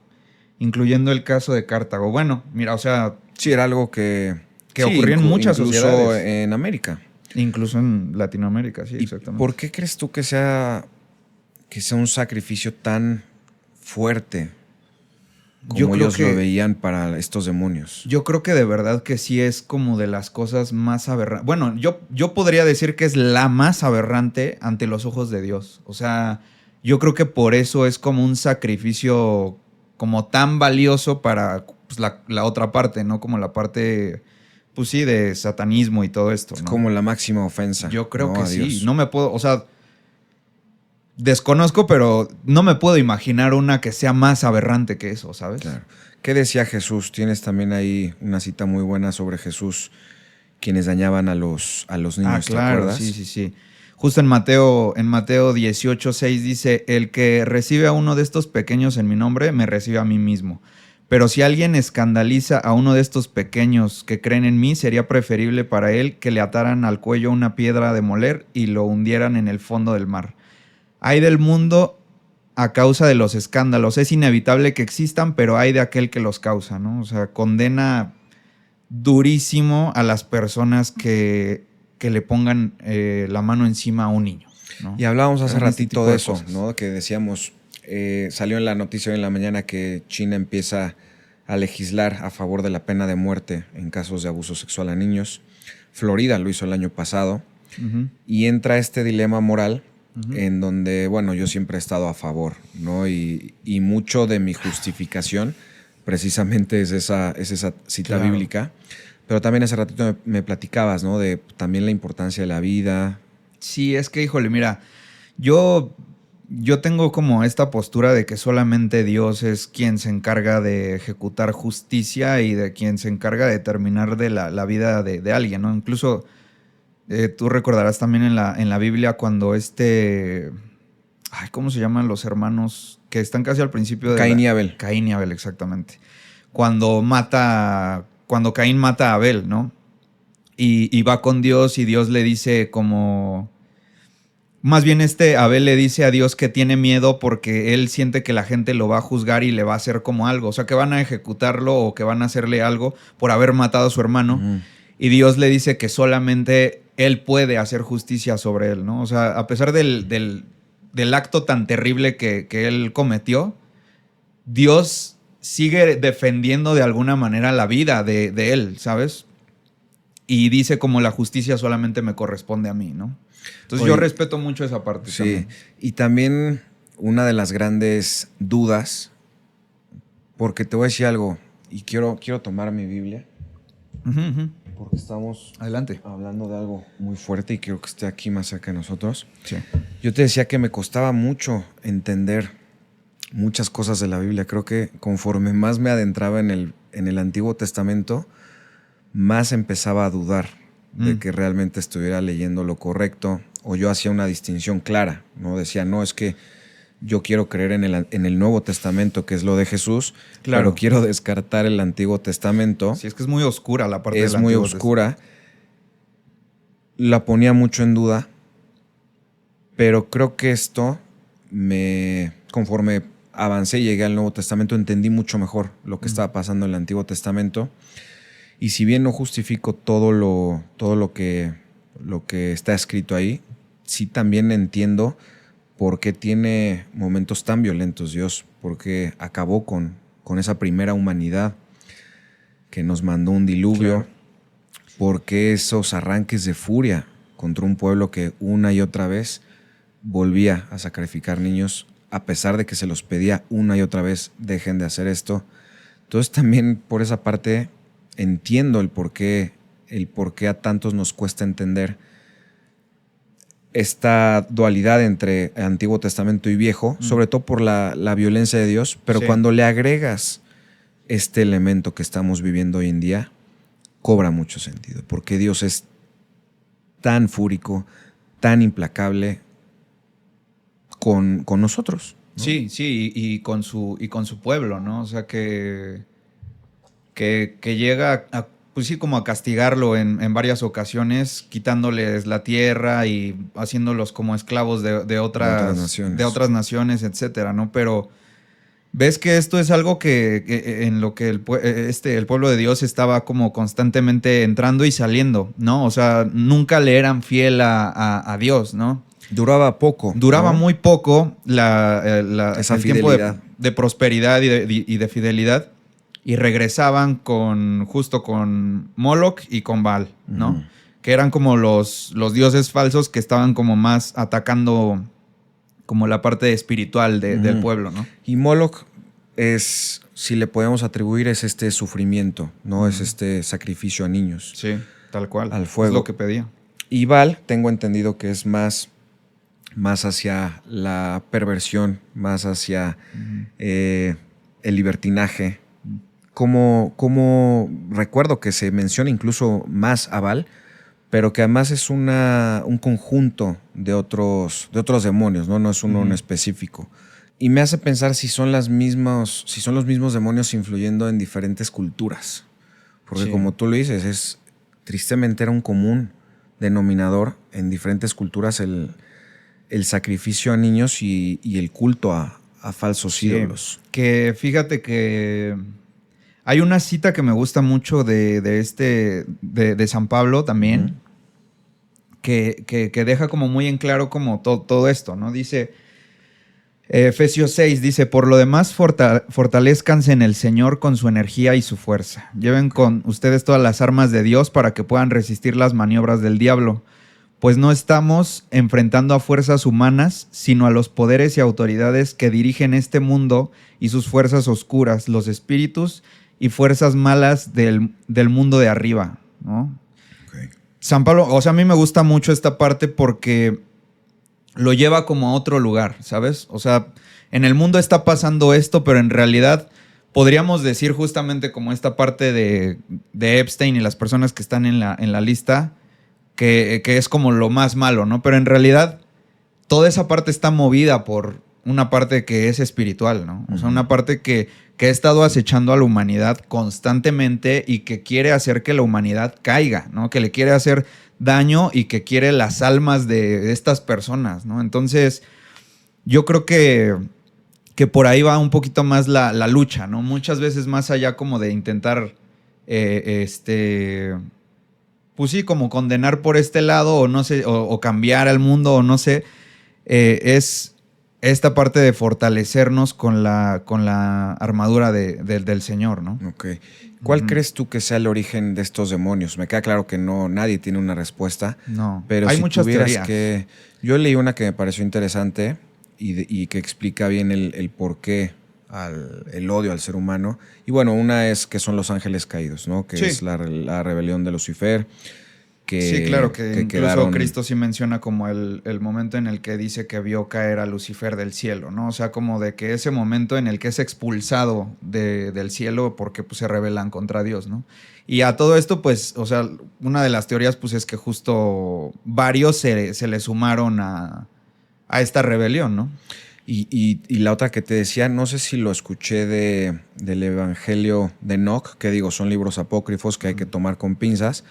incluyendo el caso de Cartago. Bueno, mira, o sea, Sí, era algo que que ocurría en muchas incluso sociedades. en América. Incluso en Latinoamérica, sí, ¿Y exactamente. por qué crees tú que sea un sacrificio tan fuerte como Yo creo ellos lo que- veían para estos demonios? Yo creo que de verdad que sí es como de las cosas más aberrantes. Bueno, yo podría decir que es la más aberrante ante los ojos de Dios. O sea, yo creo que por eso es como un sacrificio como tan valioso para pues, la otra parte, ¿no? Como la parte, pues sí, de satanismo y todo esto, Es ¿no? como la máxima ofensa. Yo creo ¿no? que a sí. Dios. No me puedo, o sea, desconozco, pero no me puedo imaginar una que sea más aberrante que eso, ¿sabes? Claro. ¿Qué decía Jesús? Tienes también ahí una cita muy buena sobre Jesús, quienes dañaban a los niños, ¿te claro, acuerdas? sí, sí, sí. Justo en Mateo 18:6 dice, el que recibe a uno de estos pequeños en mi nombre, me recibe a mí mismo. Pero si alguien escandaliza a uno de estos pequeños que creen en mí, sería preferible para él que le ataran al cuello una piedra de moler y lo hundieran en el fondo del mar. Hay del mundo a causa de los escándalos. Es inevitable que existan, pero hay de aquel que los causa, ¿no? O sea, condena durísimo a las personas que le pongan la mano encima a un niño, ¿no? Y hablábamos hace Pero este ratito tipo de de eso, cosas. ¿no? Que decíamos, salió en la noticia hoy en la mañana que China empieza a legislar a favor de la pena de muerte en casos de abuso sexual a niños. Florida lo hizo el año pasado. Ujú. Y entra este dilema moral Ujú. en donde, bueno, yo siempre he estado a favor, ¿no? Y mucho de mi justificación precisamente es esa cita Claro. bíblica. Pero también hace ratito me platicabas, ¿no? De también la importancia de la vida. Sí, es que, híjole, mira, yo tengo como esta postura de que solamente Dios es quien se encarga de ejecutar justicia y de quien se encarga de terminar de la vida de alguien, ¿no? Incluso tú recordarás también en la Biblia cuando ¿cómo se llaman los hermanos que están casi al principio de Caín y Abel. Caín y Abel, exactamente. Cuando Caín mata a Abel, ¿no? Y va con Dios y Dios le dice como... Más bien Abel le dice a Dios que tiene miedo porque él siente que la gente lo va a juzgar y le va a hacer como algo. O sea, que van a ejecutarlo o que van a hacerle algo por haber matado a su hermano. Ujú. Y Dios le dice que solamente él puede hacer justicia sobre él, ¿no? O sea, a pesar del acto tan terrible que él cometió, Dios sigue defendiendo de alguna manera la vida de él, ¿sabes? Y dice como la justicia solamente me corresponde a mí, ¿no? Entonces Oye, yo respeto mucho esa parte Sí, también. y también una de las grandes dudas, porque te voy a decir algo, y quiero tomar mi Biblia, Ujú, ujú. porque estamos Adelante. hablando de algo muy fuerte y quiero que esté aquí más cerca de nosotros. Sí. Yo te decía que me costaba mucho entender muchas cosas de la Biblia. Creo que conforme más me adentraba en el Antiguo Testamento, más empezaba a dudar de que realmente estuviera leyendo lo correcto, o yo hacía una distinción clara, ¿no? Decía, no, es que yo quiero creer en el Nuevo Testamento, que es lo de Jesús, Claro. pero quiero descartar el Antiguo Testamento. Sí, es que es muy oscura la parte Es del muy Antiguo oscura. La ponía mucho en duda, pero creo que esto conforme avancé y llegué al Nuevo Testamento, entendí mucho mejor lo que estaba pasando en el Antiguo Testamento. Y si bien no justifico todo lo que está escrito ahí, sí también entiendo por qué tiene momentos tan violentos Dios, porque acabó con esa primera humanidad que nos mandó un diluvio, Claro. porque esos arranques de furia contra un pueblo que una y otra vez volvía a sacrificar niños, a pesar de que se los pedía una y otra vez, dejen de hacer esto. Entonces también por esa parte entiendo el por qué a tantos nos cuesta entender esta dualidad entre Antiguo Testamento y Viejo, sobre todo por la violencia de Dios, pero Sí. cuando le agregas este elemento que estamos viviendo hoy en día, cobra mucho sentido, porque Dios es tan fúrico, tan implacable con nosotros, ¿no? Sí, sí, y con su pueblo, ¿no? O sea, que llega pues sí, como a castigarlo en varias ocasiones, quitándoles la tierra y haciéndolos como esclavos de otras naciones, etcétera, ¿no? Pero ves que esto es algo que en lo que el pueblo de Dios estaba como constantemente entrando y saliendo, ¿no? O sea, nunca le eran fiel a Dios, ¿no? Duraba poco. Duraba ¿no? muy poco Esa el tiempo fidelidad. de prosperidad y de fidelidad, y regresaban justo con Moloch y con Baal, ¿no? Ujú. Que eran como los dioses falsos que estaban como más atacando como la parte espiritual del Ujú. pueblo, ¿no? Y Moloch es, si le podemos atribuir, es este sufrimiento, ¿no? Es este sacrificio a niños. Sí, tal cual. Al fuego. Es lo que pedía. Y Baal, tengo entendido que es más hacia la perversión, más hacia el libertinaje. Como recuerdo que se menciona incluso más a Baal, pero que además es un conjunto de otros demonios, ¿no? No es uno en específico, Y me hace pensar si son los mismos demonios influyendo en diferentes culturas. Porque Sí. como tú lo dices, tristemente era un común denominador en diferentes culturas el sacrificio a niños y el culto a falsos Sí. ídolos. Que fíjate que hay una cita que me gusta mucho de San Pablo también, que deja como muy en claro como todo esto, ¿no? Dice, Efesios 6 dice, por lo demás fortalézcanse en el Señor con su energía y su fuerza. Lleven con ustedes todas las armas de Dios para que puedan resistir las maniobras del diablo, pues no estamos enfrentando a fuerzas humanas, sino a los poderes y autoridades que dirigen este mundo y sus fuerzas oscuras, los espíritus y fuerzas malas del mundo de arriba, ¿no? Okay. San Pablo, o sea, a mí me gusta mucho esta parte porque lo lleva como a otro lugar, ¿sabes? O sea, en el mundo está pasando esto, pero en realidad podríamos decir justamente como esta parte de Epstein y las personas que están en la lista, que es como lo más malo, ¿no? Pero en realidad toda esa parte está movida por una parte que es espiritual, ¿no? O sea, una parte que ha estado acechando a la humanidad constantemente y que quiere hacer que la humanidad caiga, ¿no? Que le quiere hacer daño y que quiere las almas de estas personas, ¿no? Entonces, yo creo que por ahí va un poquito más la lucha, ¿no? Muchas veces más allá como de intentar, pues sí, como condenar por este lado o no sé, o cambiar al mundo o no sé, es esta parte de fortalecernos con la armadura del Señor, ¿no? Ok. ¿Cuál crees tú que sea el origen de estos demonios? Me queda claro que nadie tiene una respuesta. No, Pero hay si muchas tuvieras teorías. que... Yo leí una que me pareció interesante y que explica bien el porqué el odio al ser humano. Y bueno, una es que son los ángeles caídos, ¿no? Que Sí. es la rebelión de Lucifer. Sí, claro, que incluso quedaron... Cristo sí menciona como el momento en el que dice que vio caer a Lucifer del cielo, ¿no? O sea, como de que ese momento en el que es expulsado del cielo porque pues, se rebelan contra Dios, ¿no? Y a todo esto, pues, o sea, una de las teorías, pues, es que justo varios se le sumaron a esta rebelión, ¿no? Y la otra que te decía, no sé si lo escuché del Evangelio de Enoch, que digo, son libros apócrifos que hay que tomar con pinzas,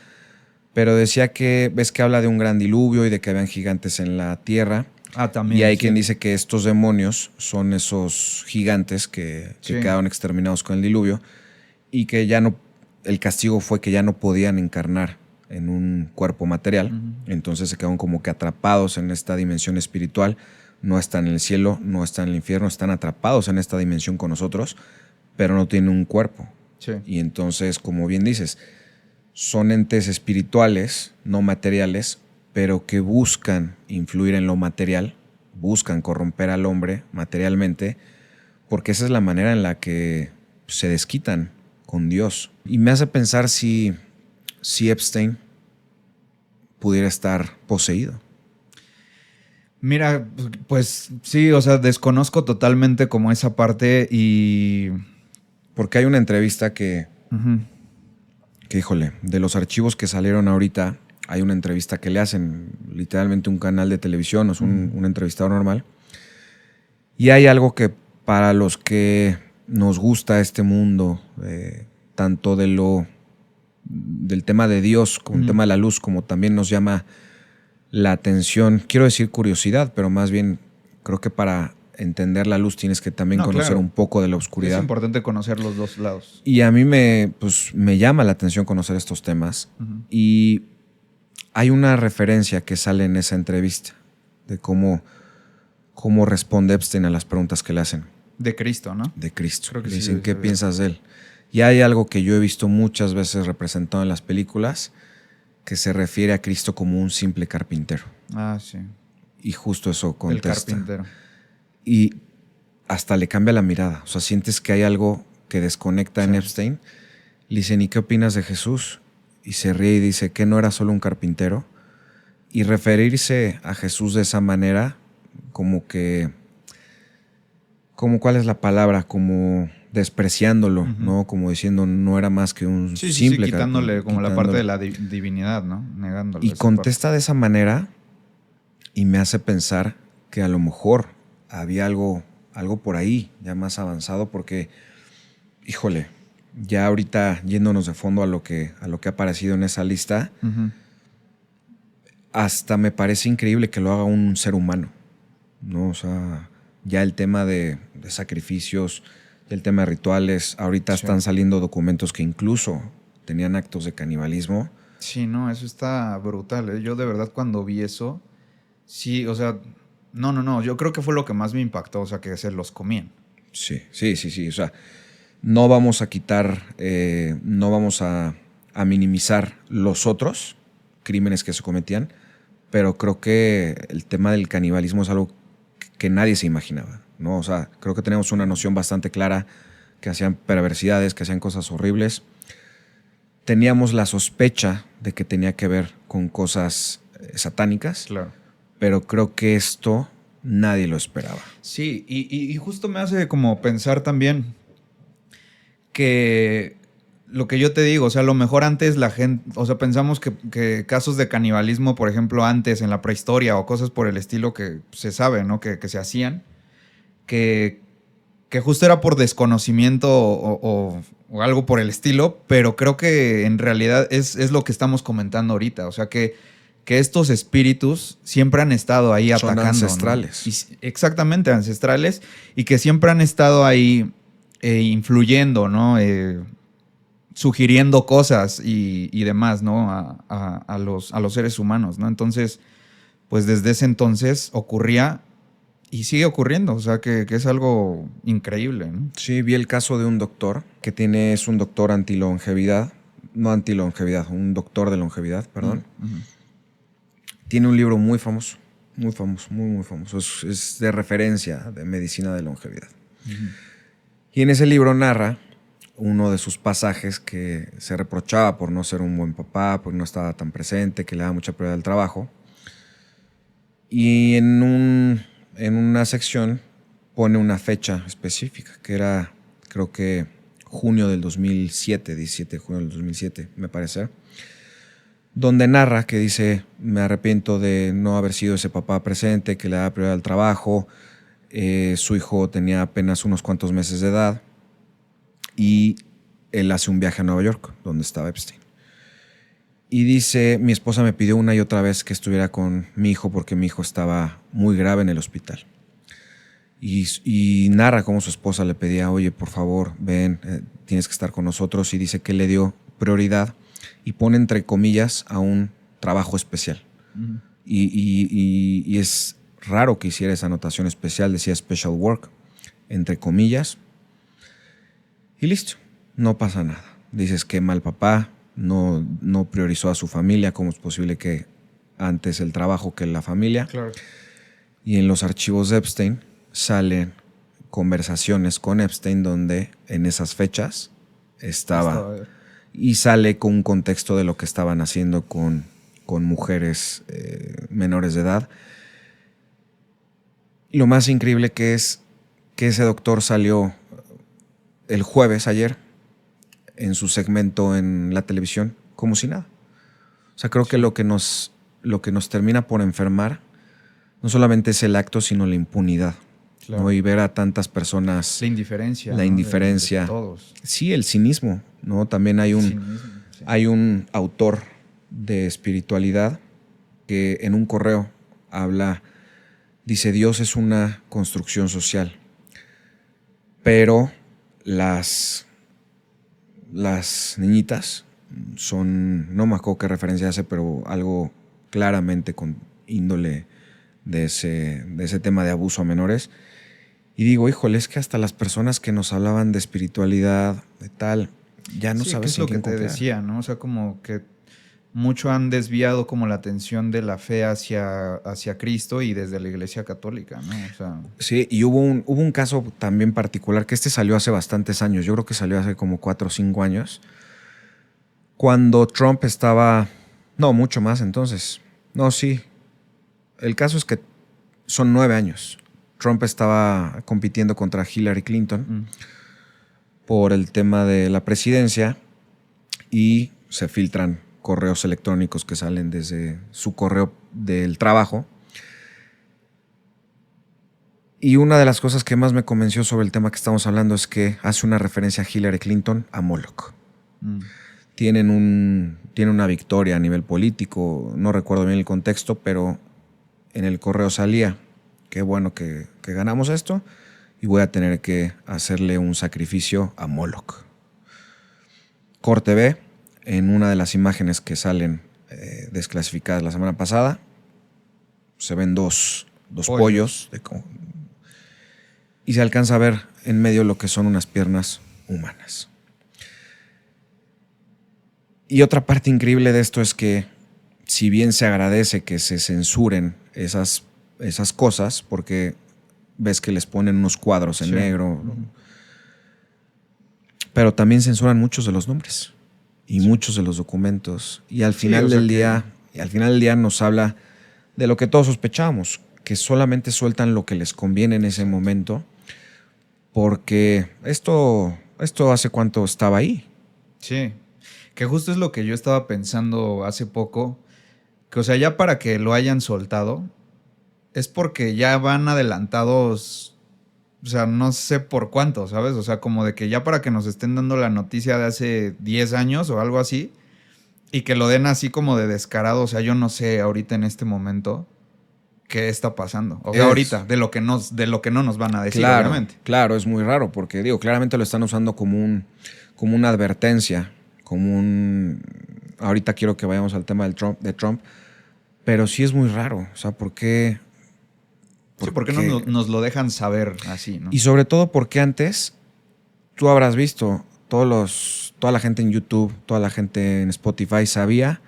pero decía que, ves que habla de un gran diluvio y de que habían gigantes en la tierra. Ah, también. Y hay sí. quien dice que estos demonios son esos gigantes que Sí. quedaron exterminados con el diluvio y que ya no, el castigo fue que ya no podían encarnar en un cuerpo material. Entonces se quedaron como que atrapados en esta dimensión espiritual. No están en el cielo, no están en el infierno, están atrapados en esta dimensión con nosotros, pero no tienen un cuerpo. Sí. Y entonces, como bien dices, son entes espirituales, no materiales, pero que buscan influir en lo material, buscan corromper al hombre materialmente, porque esa es la manera en la que se desquitan con Dios. Y me hace pensar si Epstein pudiera estar poseído. Mira, pues sí, o sea, desconozco totalmente como esa parte y... Porque hay una entrevista que, Uh-huh. híjole, de los archivos que salieron ahorita, hay una entrevista que le hacen, literalmente un canal de televisión, o es un entrevistador normal. Y hay algo que para los que nos gusta este mundo, tanto del tema de Dios, como el tema de la luz, como también nos llama la atención, quiero decir curiosidad, pero más bien creo que para entender la luz tienes que también conocer claro. un poco de la Es oscuridad. importante conocer los dos lados. Y a mí me llama la atención conocer estos temas. Y hay una referencia que sale en esa entrevista de cómo responde Epstein a las preguntas que le hacen. De Cristo, ¿no? De Cristo. Creo que Le sí, dicen, sí, ¿qué sí. piensas de él? Y hay algo que yo he visto muchas veces representado en las películas que se refiere a Cristo como un simple carpintero. Ah, sí. Y justo eso contesta. El carpintero. Y hasta le cambia la mirada. O sea, sientes que hay algo que desconecta en Epstein. Le dicen, ¿y qué opinas de Jesús? Y se ríe y dice que no era solo un carpintero. Y referirse a Jesús de esa manera, ¿cuál es la palabra? Como despreciándolo, ¿no? Como diciendo, no era más que un simple quitándole como la parte de la quitándole. divinidad, ¿no? Negándole. Y esa contesta de esa manera y me hace pensar que a lo mejor había algo algo por ahí, ya más avanzado, porque, híjole, ya ahorita yéndonos de fondo a lo que ha aparecido en esa lista, hasta me parece increíble que lo haga un ser humano, ¿no? O sea, ya el tema de sacrificios, el tema de rituales, ahorita están saliendo documentos que incluso tenían actos de canibalismo. Sí, no, eso está brutal, ¿eh? Yo de verdad cuando vi eso, sí, o sea, no, yo creo que fue lo que más me impactó, o sea, que se los comían. Sí. O sea, no vamos a quitar, no vamos a minimizar los otros crímenes que se cometían, pero creo que el tema del canibalismo es algo que nadie se imaginaba, ¿no? O sea, creo que tenemos una noción bastante clara que hacían perversidades, que hacían cosas horribles. Teníamos la sospecha de que tenía que ver con cosas satánicas, Claro. pero creo que esto nadie lo esperaba. Sí, y justo me hace como pensar también que lo que yo te digo, o sea, a lo mejor antes la gente, o sea, pensamos que casos de canibalismo, por ejemplo, antes en la prehistoria o cosas por el estilo que se sabe, ¿no? Que se hacían, que justo era por desconocimiento o algo por el estilo, pero creo que en realidad es lo que estamos comentando ahorita, o sea, que estos espíritus siempre han estado ahí Son atacando, ancestrales. ¿no? Exactamente, ancestrales, y que siempre han estado ahí influyendo, ¿no? Sugiriendo cosas y demás, ¿no? A los seres humanos, ¿no? Entonces, pues desde ese entonces ocurría y sigue ocurriendo, o sea, que es algo increíble, ¿no? Sí, vi el caso de un doctor que es un doctor antilongevidad, no antilongevidad, un doctor de longevidad, perdón. Tiene un libro muy famoso, muy famoso. Es de referencia de medicina de longevidad. Y en ese libro narra uno de sus pasajes que se reprochaba por no ser un buen papá, porque no estaba tan presente, que le daba mucha prioridad al trabajo. Y en una sección pone una fecha específica, que era, creo que junio del 2007, 17 de junio del 2007, me parece, donde narra que dice: me arrepiento de no haber sido ese papá presente, que le daba prioridad al trabajo, su hijo tenía apenas unos cuantos meses de edad y él hace un viaje a Nueva York, donde estaba Epstein. Y dice: mi esposa me pidió una y otra vez que estuviera con mi hijo porque mi hijo estaba muy grave en el hospital. Y narra cómo su esposa le pedía: oye, por favor, ven, tienes que estar con nosotros. Y dice que le dio prioridad y pone entre comillas a un trabajo especial. Y es raro que hiciera esa anotación especial, decía special work, entre comillas. Y listo, no pasa nada. Dices: qué mal papá, no priorizó a su familia, ¿cómo es posible que antes el trabajo que la familia? Claro. Y en los archivos de Epstein salen conversaciones con Epstein donde en esas fechas estaba. Y sale con un contexto de lo que estaban haciendo con mujeres menores de edad. Y lo más increíble que es que ese doctor salió el jueves, ayer, en su segmento en la televisión, como si nada. O sea, creo que lo que nos termina por enfermar no solamente es el acto, sino la impunidad. Claro. ¿No? Y ver a tantas personas... La indiferencia. La indiferencia. De todos. Sí, el cinismo, ¿no? También hay un autor de espiritualidad que en un correo habla, dice: Dios es una construcción social, pero las niñitas son, no me acuerdo qué referencia hace, pero algo claramente con índole de ese tema de abuso a menores. Y digo: híjole, es que hasta las personas que nos hablaban de espiritualidad, de tal, ya no sabes es lo que te decía, ¿no? O sea, como que mucho han desviado como la atención de la fe hacia Cristo y desde la Iglesia Católica, ¿no? O sea... Sí, y hubo un caso también particular, que salió hace bastantes años, yo creo que salió hace como 4 o 5 años, cuando Trump estaba, no, mucho más entonces, no, sí, el caso es que son 9 años. Trump estaba compitiendo contra Hillary Clinton por el tema de la presidencia y se filtran correos electrónicos que salen desde su correo del trabajo. Y una de las cosas que más me convenció sobre el tema que estamos hablando es que hace una referencia a Hillary Clinton, a Moloch. Tienen una victoria a nivel político, no recuerdo bien el contexto, pero en el correo salía, qué bueno que ganamos esto y voy a tener que hacerle un sacrificio a Moloch. Corte B, en una de las imágenes que salen desclasificadas la semana pasada, se ven dos pollos y se alcanza a ver en medio lo que son unas piernas humanas. Y otra parte increíble de esto es que si bien se agradece que se censuren esas cosas, porque ves que les ponen unos cuadros en negro, pero también censuran muchos de los nombres y muchos de los documentos. Y al final del día nos habla de lo que todos sospechamos, que solamente sueltan lo que les conviene en ese momento, porque esto hace cuánto estaba ahí. Sí. Que justo es lo que yo estaba pensando hace poco, que o sea, ya para que lo hayan soltado, es porque ya van adelantados, o sea, no sé por cuánto, ¿sabes? O sea, como de que ya para que nos estén dando la noticia de hace 10 años o algo así, y que lo den así como de descarado, o sea, yo no sé ahorita en este momento qué está pasando. O sea, ahorita, de lo que no nos van a decir, claro, obviamente. Claro, es muy raro, porque digo, claramente lo están usando como una advertencia. Ahorita quiero que vayamos al tema de Trump, pero sí es muy raro. O sea, ¿por qué? ¿Por qué no nos lo dejan saber así, no? Y sobre todo porque antes, tú habrás visto, toda la gente en YouTube, toda la gente en Spotify sabía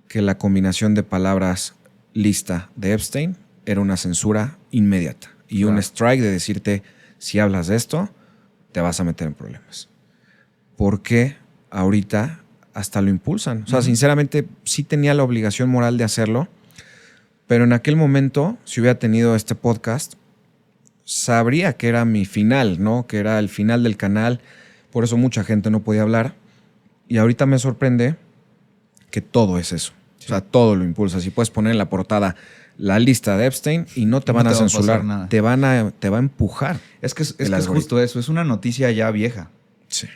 que la combinación de palabras lista de Epstein era una censura inmediata y un strike de decirte, si hablas de esto, te vas a meter en problemas. ¿Por qué? Ahorita hasta lo impulsan. O sea, sinceramente sí tenía la obligación moral de hacerlo, pero en aquel momento, si hubiera tenido este podcast, sabría que era mi final, ¿no? Que era el final del canal. Por eso mucha gente no podía hablar. Y ahorita me sorprende que todo es eso. Sí. O sea, todo lo impulsa. Si puedes poner en la portada la lista de Epstein y no te van a censurar, te va a empujar. Es que es justo eso. Es una noticia ya vieja. Sí.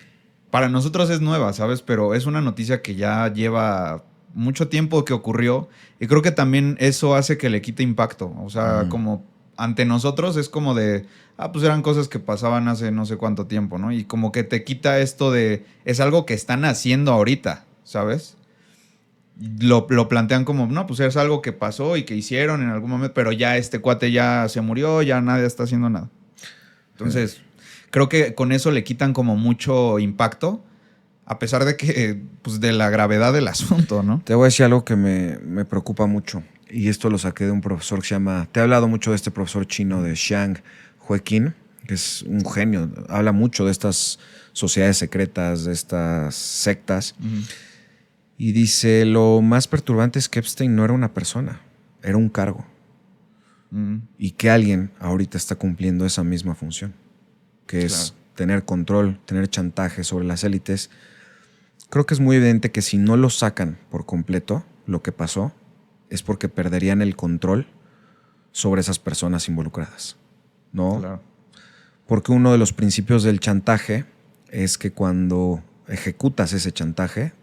Para nosotros es nueva, ¿sabes? Pero es una noticia que ya lleva mucho tiempo que ocurrió y creo que también eso hace que le quite impacto. O sea, como ante nosotros es como de, pues eran cosas que pasaban hace no sé cuánto tiempo, ¿no? Y como que te quita esto de, es algo que están haciendo ahorita, ¿sabes? Lo plantean como, no, pues es algo que pasó y que hicieron en algún momento, pero ya este cuate ya se murió, ya nadie está haciendo nada. Entonces... Creo que con eso le quitan como mucho impacto, a pesar de que, pues, de la gravedad del asunto, ¿no? Te voy a decir algo que me preocupa mucho, y esto lo saqué de un profesor que se llama, te he hablado mucho de este profesor chino de Xiang Hueqin, que es un genio, habla mucho de estas sociedades secretas, de estas sectas, y dice, lo más perturbante es que Epstein no era una persona, era un cargo, y que alguien ahorita está cumpliendo esa misma función, que es tener control, tener chantaje sobre las élites. Creo que es muy evidente que si no lo sacan por completo, lo que pasó, es porque perderían el control sobre esas personas involucradas, ¿no? Claro. Porque uno de los principios del chantaje es que cuando ejecutas ese chantaje,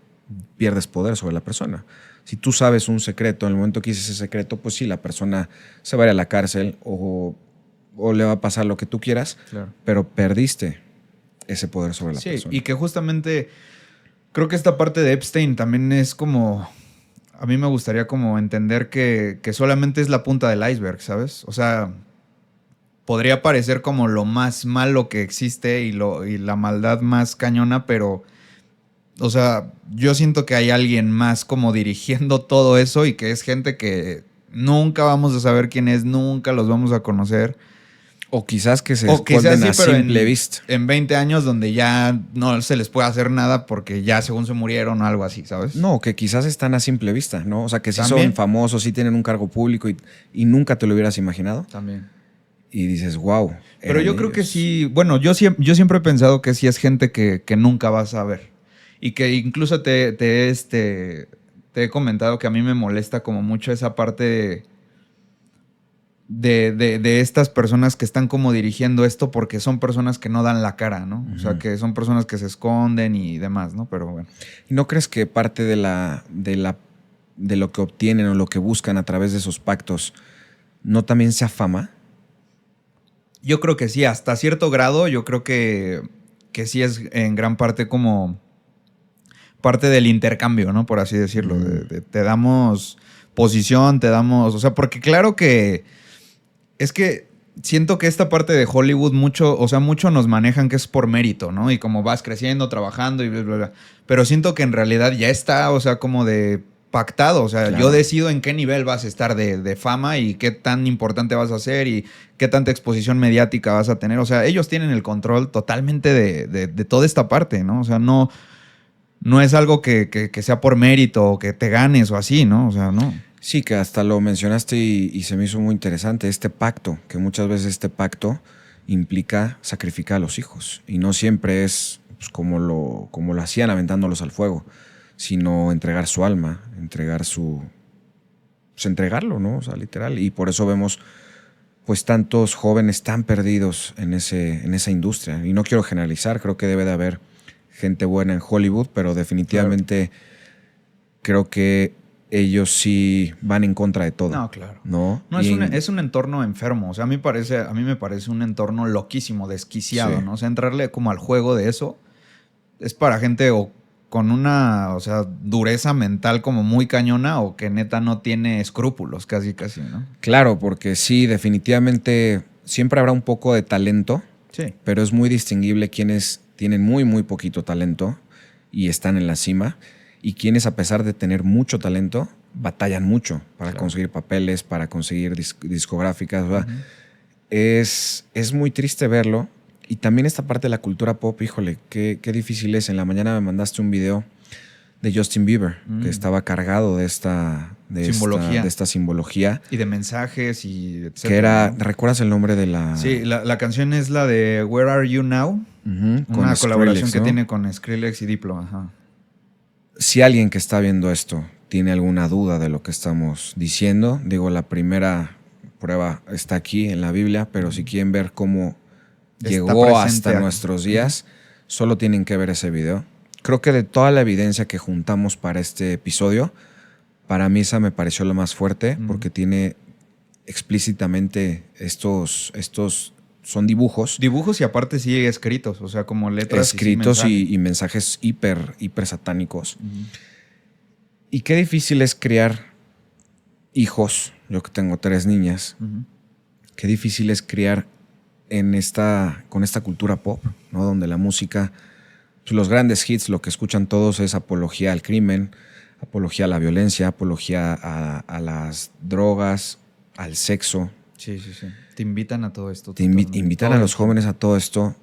pierdes poder sobre la persona. Si tú sabes un secreto, en el momento que dices ese secreto, pues sí, la persona se va a ir a la cárcel o le va a pasar lo que tú quieras, pero perdiste ese poder sobre la persona. Y que justamente creo que esta parte de Epstein también es como, a mí me gustaría como entender que solamente es la punta del iceberg, ¿sabes? O sea, podría parecer como lo más malo que existe y la maldad más cañona, pero, o sea, yo siento que hay alguien más como dirigiendo todo eso y que es gente que nunca vamos a saber quién es, nunca los vamos a conocer. O quizás que se esconden a simple vista. En 20 años donde ya no se les puede hacer nada porque ya según se murieron o algo así, ¿sabes? No, que quizás están a simple vista, ¿no? O sea, que sí son famosos, sí tienen un cargo público y nunca te lo hubieras imaginado. También. Y dices, wow. Pero yo creo que sí, bueno, yo siempre he pensado que sí es gente que nunca vas a ver. Y que incluso te he comentado que a mí me molesta como mucho esa parte de estas personas que están como dirigiendo esto porque son personas que no dan la cara, ¿no? O sea, que son personas que se esconden y demás, ¿no? Pero bueno. ¿Y no crees que parte de lo que obtienen o lo que buscan a través de esos pactos no también sea fama? Yo creo que sí, hasta cierto grado, yo creo que sí es en gran parte como parte del intercambio, ¿no? Por así decirlo. Te damos posición, te damos... O sea, porque claro que es que siento que esta parte de Hollywood mucho nos manejan que es por mérito, ¿no? Y como vas creciendo, trabajando y bla, bla, bla. Pero siento que en realidad ya está, o sea, como de pactado. O sea, Claro. yo decido en qué nivel vas a estar de fama y qué tan importante vas a ser y qué tanta exposición mediática vas a tener. O sea, ellos tienen el control totalmente de toda esta parte, ¿no? O sea, no es algo que sea por mérito o que te ganes o así, ¿no? O sea, no. Sí, que hasta lo mencionaste y se me hizo muy interesante, este pacto, que muchas veces este pacto implica sacrificar a los hijos y no siempre es pues, como lo hacían aventándolos al fuego, sino entregar su alma, entregarlo, ¿no? O sea, literal. Y por eso vemos pues tantos jóvenes tan perdidos en esa industria. Y no quiero generalizar, creo que debe de haber gente buena en Hollywood, pero definitivamente creo que ellos sí van en contra de todo. No, claro. No, No es un entorno enfermo. O sea, a mí me parece un entorno loquísimo, desquiciado, Sí. ¿no? O sea, entrarle como al juego de eso es para gente o con una, o sea, dureza mental como muy cañona o que neta no tiene escrúpulos, casi, ¿no? Claro, porque sí, definitivamente siempre habrá un poco de talento, Sí. pero es muy distinguible quienes tienen muy, muy poquito talento y están en la cima y quienes, a pesar de tener mucho talento, batallan mucho para conseguir papeles, para conseguir discográficas. ¿Verdad? Es muy triste verlo. Y también esta parte de la cultura pop, híjole, qué difícil es. En la mañana me mandaste un video de Justin Bieber, que estaba cargado de esta simbología. Y de mensajes y etcétera. Que era, ¿no? ¿Recuerdas el nombre de la...? Sí, la canción es la de Where Are You Now? Con una colaboración Skrillex, que ¿no? tiene con Skrillex y Diplo. Ajá. Si alguien que está viendo esto tiene alguna duda de lo que estamos diciendo, digo, la primera prueba está aquí en la Biblia, pero si quieren ver cómo llegó hasta nuestros días, solo tienen que ver ese video. Creo que de toda la evidencia que juntamos para este episodio, para mí esa me pareció la más fuerte, porque tiene explícitamente estos son dibujos. Dibujos y aparte sí escritos, o sea, como letras. Escritos y mensajes hiper satánicos. Y qué difícil es criar hijos. Yo que tengo 3 niñas. Qué difícil es criar con esta cultura pop, ¿no? Donde la música, pues los grandes hits, lo que escuchan todos es apología al crimen, apología a la violencia, apología a las drogas, al sexo. Sí. Te invitan a todo esto. Invitan a los jóvenes a todo esto.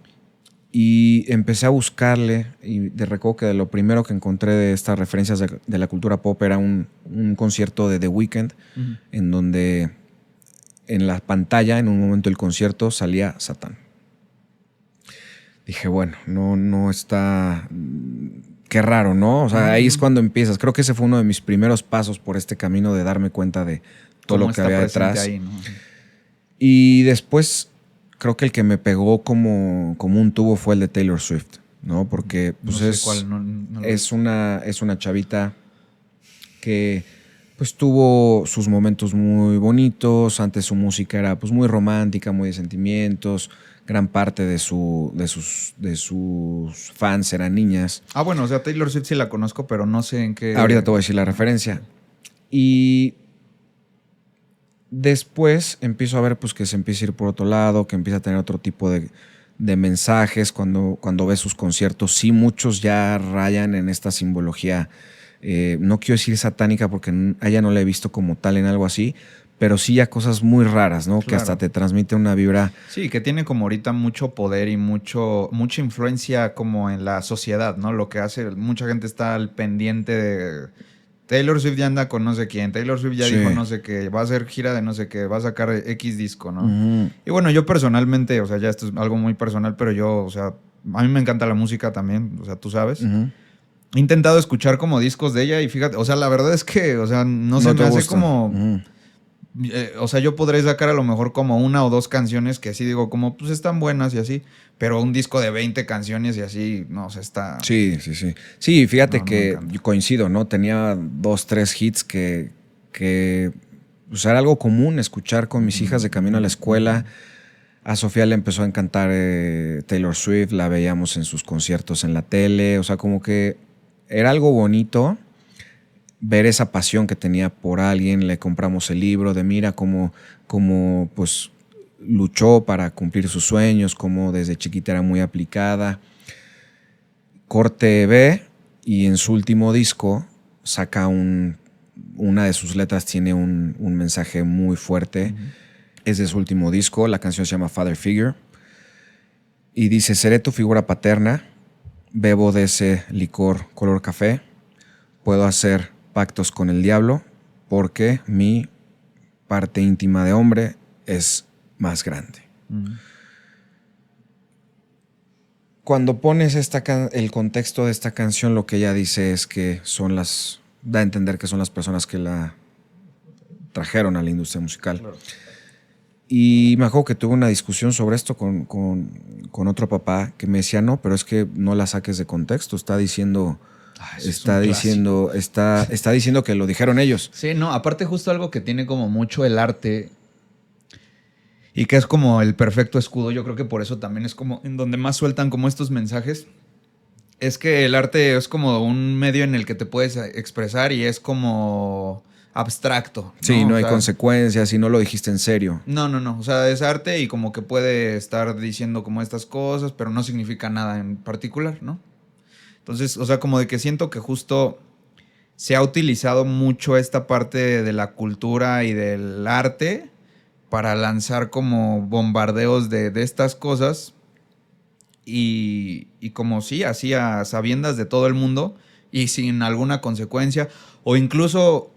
Y empecé a buscarle y recuerdo que de lo primero que encontré de estas referencias de la cultura pop era un concierto de The Weeknd, en donde en la pantalla, en un momento del concierto, salía Satán. Dije, bueno, no está... Qué raro, ¿no? O sea, ahí es cuando empiezas. Creo que ese fue uno de mis primeros pasos por este camino de darme cuenta de todo lo que había detrás. Ahí, ¿no? Y después creo que el que me pegó como un tubo fue el de Taylor Swift, ¿no? Porque pues es una chavita que pues tuvo sus momentos muy bonitos. Antes su música era pues muy romántica, muy de sentimientos. Gran parte de sus fans eran niñas. Ah, bueno, o sea, Taylor Swift sí la conozco, pero no sé en qué... Ahorita te voy a decir la referencia. Y después empiezo a ver pues, que se empieza a ir por otro lado, que empieza a tener otro tipo de mensajes. Cuando ves sus conciertos, sí, muchos ya rayan en esta simbología. No quiero decir satánica porque a ella no la he visto como tal en algo así, pero sí ya cosas muy raras, ¿no? Claro. Que hasta te transmite una vibra. Sí, que tiene como ahorita mucho poder y mucha influencia como en la sociedad, ¿no? Lo que hace, mucha gente está al pendiente de... Taylor Swift ya anda con no sé quién, Taylor Swift ya dijo no sé qué, va a hacer gira de no sé qué, va a sacar X disco, ¿no? Y bueno, yo personalmente, o sea, ya esto es algo muy personal, pero yo, o sea, a mí me encanta la música también, o sea, tú sabes. He intentado escuchar como discos de ella y fíjate, o sea, la verdad es que, o sea, no se me hace como... O sea, yo podré sacar a lo mejor como una o dos canciones que así digo, como pues están buenas y así, pero un disco de 20 canciones y así, no, o sea, está... Sí, sí, sí. Sí, fíjate No, no me que encanta. yo coincido, ¿no? Tenía 2, 3 hits que pues, era algo común escuchar con mis hijas de camino a la escuela. A Sofía le empezó a encantar Taylor Swift, la veíamos en sus conciertos en la tele, o sea, como que era algo bonito ver esa pasión que tenía por alguien. Le compramos el libro de mira cómo pues luchó para cumplir sus sueños, cómo desde chiquita era muy aplicada. Corte B, y en su último disco saca una de sus letras tiene un mensaje muy fuerte. Es de su último disco, la canción se llama Father Figure y dice: seré tu figura paterna, bebo de ese licor color café, puedo hacer pactos con el diablo porque mi parte íntima de hombre es más grande. Cuando pones el contexto de esta canción, lo que ella dice es que da a entender que son las personas que la trajeron a la industria musical. Claro. Y me acuerdo que tuve una discusión sobre esto con otro papá que me decía, no, pero es que no la saques de contexto, está diciendo que lo dijeron ellos. Sí, no, aparte justo algo que tiene como mucho el arte y que es como el perfecto escudo, yo creo que por eso también es como en donde más sueltan como estos mensajes, es que el arte es como un medio en el que te puedes expresar y es como abstracto, ¿no? Sí, no O hay sea, consecuencias y no lo dijiste en serio. no, no, no. O sea, es arte y como que puede estar diciendo como estas cosas, pero no significa nada en particular, ¿no? Entonces, o sea, como de que siento que justo se ha utilizado mucho esta parte de la cultura y del arte para lanzar como bombardeos de estas cosas y como sí, así a sabiendas de todo el mundo y sin alguna consecuencia o incluso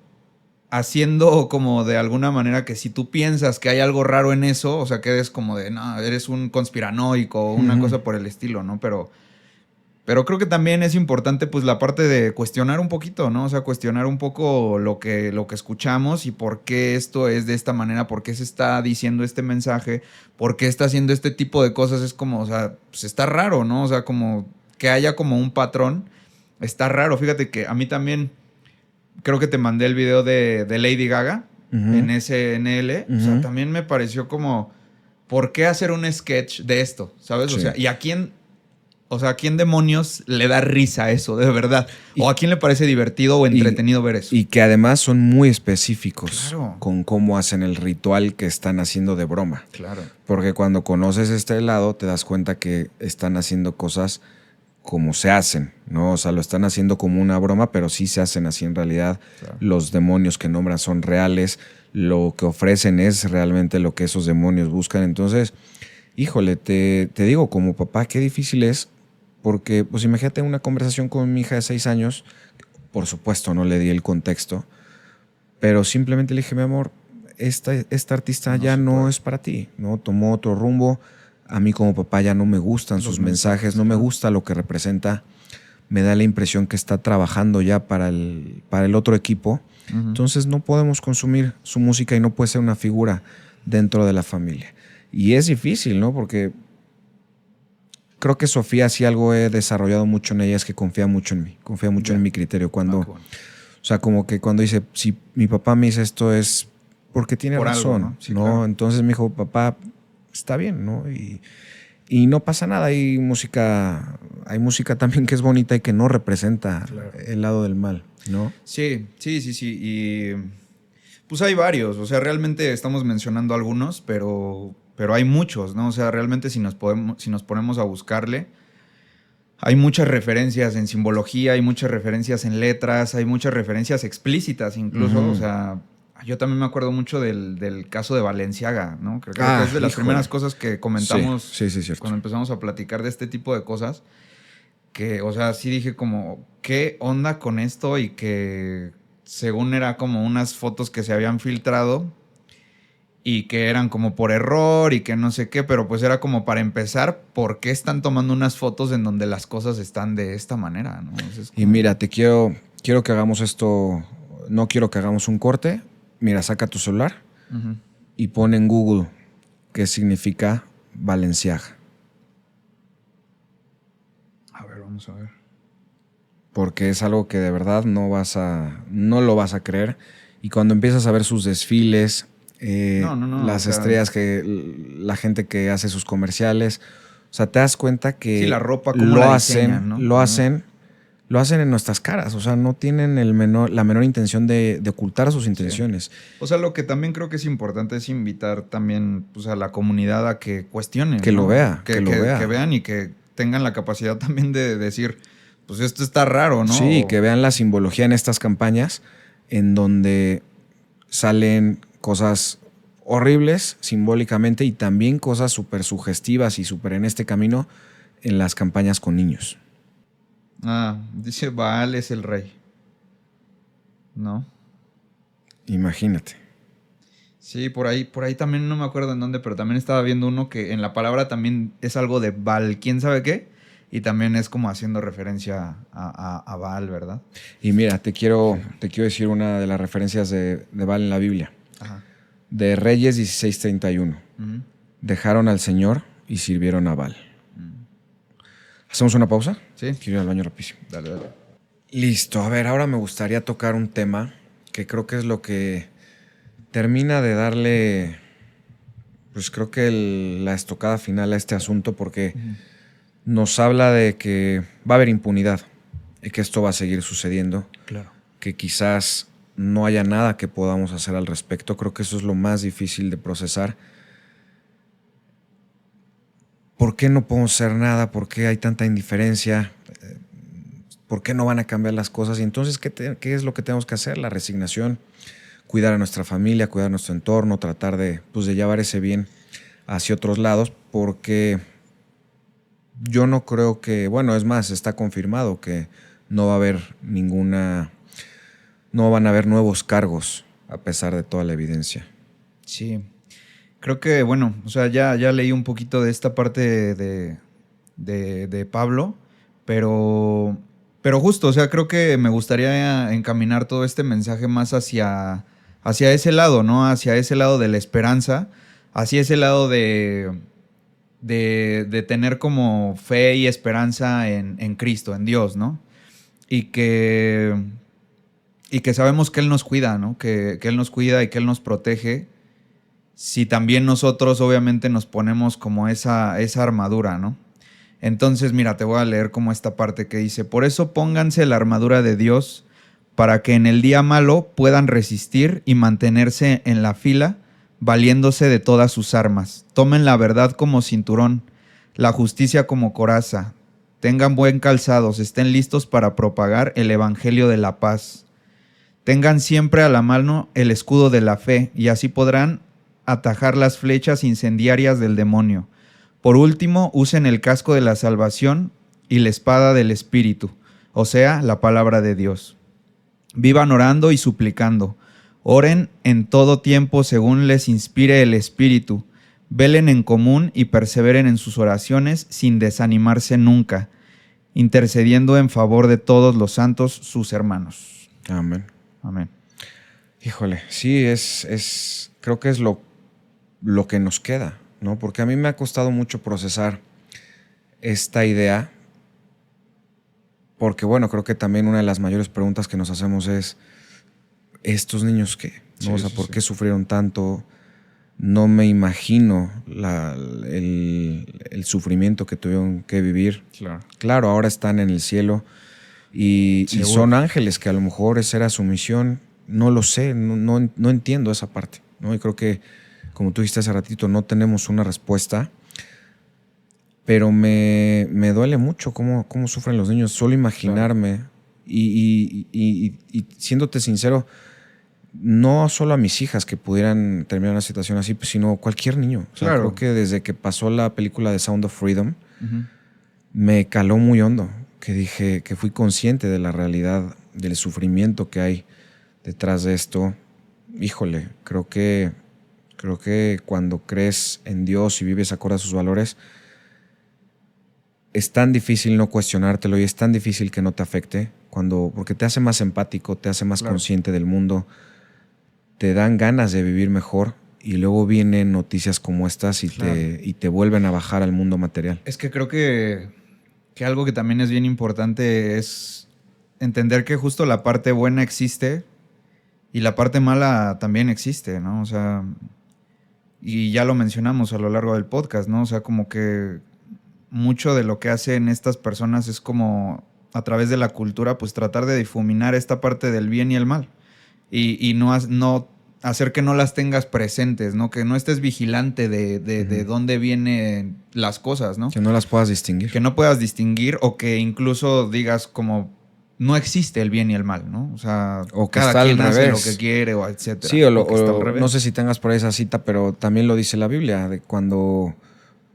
haciendo como de alguna manera que si tú piensas que hay algo raro en eso, o sea, que eres como de, no, eres un conspiranoico o una cosa por el estilo, ¿no? Pero creo que también es importante pues la parte de cuestionar un poquito, ¿no? O sea, cuestionar un poco lo que escuchamos y por qué esto es de esta manera, por qué se está diciendo este mensaje, por qué está haciendo este tipo de cosas. Es como, o sea, pues está raro, ¿no? O sea, como que haya como un patrón, está raro. Fíjate que a mí también, creo que te mandé el video de Lady Gaga en SNL. O sea, también me pareció como, ¿por qué hacer un sketch de esto? ¿Sabes? Sí. O sea, ¿y a quién? O sea, ¿a quién demonios le da risa eso, de verdad? ¿O a quién le parece divertido o entretenido ver eso? Y que además son muy específicos Claro. con cómo hacen el ritual que están haciendo de broma. Claro. Porque cuando conoces este lado te das cuenta que están haciendo cosas como se hacen, ¿no? O sea, lo están haciendo como una broma, pero sí se hacen así en realidad. Claro. Los demonios que nombran son reales, lo que ofrecen es realmente lo que esos demonios buscan. Entonces, híjole, te digo, como papá, qué difícil es, porque pues imagínate una conversación con mi hija de 6 años, por supuesto no le di el contexto, pero simplemente le dije, mi amor, esta artista No ya se no puede. es para ti, ¿no? Tomó otro rumbo. A mí como papá ya no me gustan Los sus mensajes, no me claro. gusta lo que representa. Me da la impresión que está trabajando ya para el otro equipo. Entonces no podemos consumir su música y no puede ser una figura dentro de la familia. Y es difícil, ¿no? Porque creo que Sofía, sí algo he desarrollado mucho en ella, es que confía mucho en mí, confía mucho en mi criterio. Cuando, Ah, qué bueno. o sea, como que cuando dice, si mi papá me dice esto es porque tiene Por algo, razón, ¿no? Sí, ¿no? claro. Entonces me dijo, papá, está bien, ¿no? Y no pasa nada, hay música también que es bonita y que no representa el lado del mal, ¿no? Sí. Y pues hay varios. O sea, realmente estamos mencionando algunos, pero hay muchos, ¿no? O sea, realmente si nos ponemos a buscarle, hay muchas referencias en simbología, hay muchas referencias en letras, hay muchas referencias explícitas incluso. O sea, yo también me acuerdo mucho del caso de Balenciaga, ¿no? Creo que es de las híjole. primeras cosas que comentamos Sí, cierto. cuando empezamos a platicar de este tipo de cosas. Que, o sea, sí dije como, ¿qué onda con esto? Y que según era como unas fotos que se habían filtrado y que eran como por error y que no sé qué, pero pues era como para empezar, ¿por qué están tomando unas fotos en donde las cosas están de esta manera? ¿No? Entonces, Y mira, quiero que hagamos esto, no quiero que hagamos un corte. Mira, saca tu celular, Ujú. y pone en Google qué significa Balenciaga. A ver, vamos a ver. Porque es algo que de verdad no lo vas a creer. Y cuando empiezas a ver sus desfiles, No, o las sea, estrellas, la gente que hace sus comerciales, o sea, te das cuenta sí, la que ropa, cómo la diseñan, ¿no? lo También. hacen en nuestras caras. O sea, no tienen la menor intención de ocultar sus Sí. intenciones. O sea, lo que también creo que es importante es invitar también pues, a la comunidad a que cuestionen, Que lo ¿no? vea, que lo Que vea. vean y que tengan la capacidad también de decir, pues esto está raro, ¿no? Sí, que vean la simbología en estas campañas en donde salen cosas horribles simbólicamente y también cosas súper sugestivas y súper en este camino en las campañas con niños. Dice Baal es el rey, ¿no? Imagínate. Sí, por ahí también no me acuerdo en dónde, pero también estaba viendo uno que en la palabra también es algo de Baal, quién sabe qué, y también es como haciendo referencia a Baal, ¿verdad? Y mira, te quiero decir una de las referencias de Baal en la Biblia. Ajá. De Reyes 16:31. Ujú. Dejaron al Señor y sirvieron a Baal. ¿Hacemos una pausa? Sí. Quiero ir al baño rapidísimo. Dale, dale. Listo. A ver, ahora me gustaría tocar un tema que creo que es lo que termina de darle, pues creo que la estocada final a este asunto, porque nos habla de que va a haber impunidad y que esto va a seguir sucediendo, Claro. que quizás no haya nada que podamos hacer al respecto. Creo que eso es lo más difícil de procesar. ¿Por qué no podemos hacer nada? ¿Por qué hay tanta indiferencia? ¿Por qué no van a cambiar las cosas? Y entonces, ¿qué es lo que tenemos que hacer? La resignación, cuidar a nuestra familia, cuidar a nuestro entorno, tratar de llevar ese bien hacia otros lados, porque yo no creo que, bueno, es más, está confirmado que no va a haber no van a haber nuevos cargos a pesar de toda la evidencia. Sí. Creo que, bueno, o sea, ya leí un poquito de esta parte de Pablo, pero justo, o sea, creo que me gustaría encaminar todo este mensaje más hacia ese lado, ¿no? Hacia ese lado de la esperanza, hacia ese lado de tener como fe y esperanza en Cristo, en Dios, ¿no? Y que sabemos que Él nos cuida, ¿no? Que Él nos cuida y que Él nos protege. Si también nosotros obviamente nos ponemos como esa armadura, ¿no? Entonces, mira, te voy a leer como esta parte que dice, por eso pónganse la armadura de Dios para que en el día malo puedan resistir y mantenerse en la fila, valiéndose de todas sus armas. Tomen la verdad como cinturón, la justicia como coraza. Tengan buen calzados, estén listos para propagar el evangelio de la paz. Tengan siempre a la mano el escudo de la fe y así podrán atajar las flechas incendiarias del demonio. Por último, usen el casco de la salvación y la espada del Espíritu, o sea, la palabra de Dios. Vivan orando y suplicando. Oren en todo tiempo según les inspire el Espíritu. Velen en común y perseveren en sus oraciones sin desanimarse nunca, intercediendo en favor de todos los santos, sus hermanos. Amén. Amén. Híjole, sí, creo que es lo que nos queda, ¿no? Porque a mí me ha costado mucho procesar esta idea, porque bueno, creo que también una de las mayores preguntas que nos hacemos es, ¿estos niños qué? ¿No? Sí, O sea, sí, ¿por sí. qué sufrieron tanto? No me imagino el sufrimiento que tuvieron que vivir. Claro. Claro, ahora están en el cielo y Seguro. son ángeles, que a lo mejor esa era su misión. No lo sé, no entiendo esa parte, ¿no? Y creo que, como tú dijiste hace ratito, no tenemos una respuesta, pero me duele mucho cómo sufren los niños. Solo imaginarme, y siéndote sincero, no solo a mis hijas que pudieran terminar una situación así, sino cualquier niño. O sea, Claro. creo que desde que pasó la película de Sound of Freedom, Ujú. me caló muy hondo, que fui consciente de la realidad, del sufrimiento que hay detrás de esto. Híjole, creo que cuando crees en Dios y vives acorde a sus valores, es tan difícil no cuestionártelo y es tan difícil que no te afecte, porque te hace más empático, te hace más Claro. consciente del mundo, te dan ganas de vivir mejor y luego vienen noticias como estas y te vuelven a bajar al mundo material. Es que creo que algo que también es bien importante es entender que justo la parte buena existe y la parte mala también existe, ¿no? O sea, y ya lo mencionamos a lo largo del podcast, ¿no? O sea, como que mucho de lo que hacen estas personas es como a través de la cultura, pues tratar de difuminar esta parte del bien y el mal. Y no hacer que no las tengas presentes, ¿no? Que no estés vigilante de dónde vienen las cosas, ¿no? Que no las puedas distinguir. Que no puedas distinguir o que incluso digas como no existe el bien y el mal, ¿no? O sea, o que cada está quien al hace revés. lo que quiere o etcétera. Sí, o que está al revés. no sé si tengas por ahí esa cita, pero también lo dice la Biblia, de cuando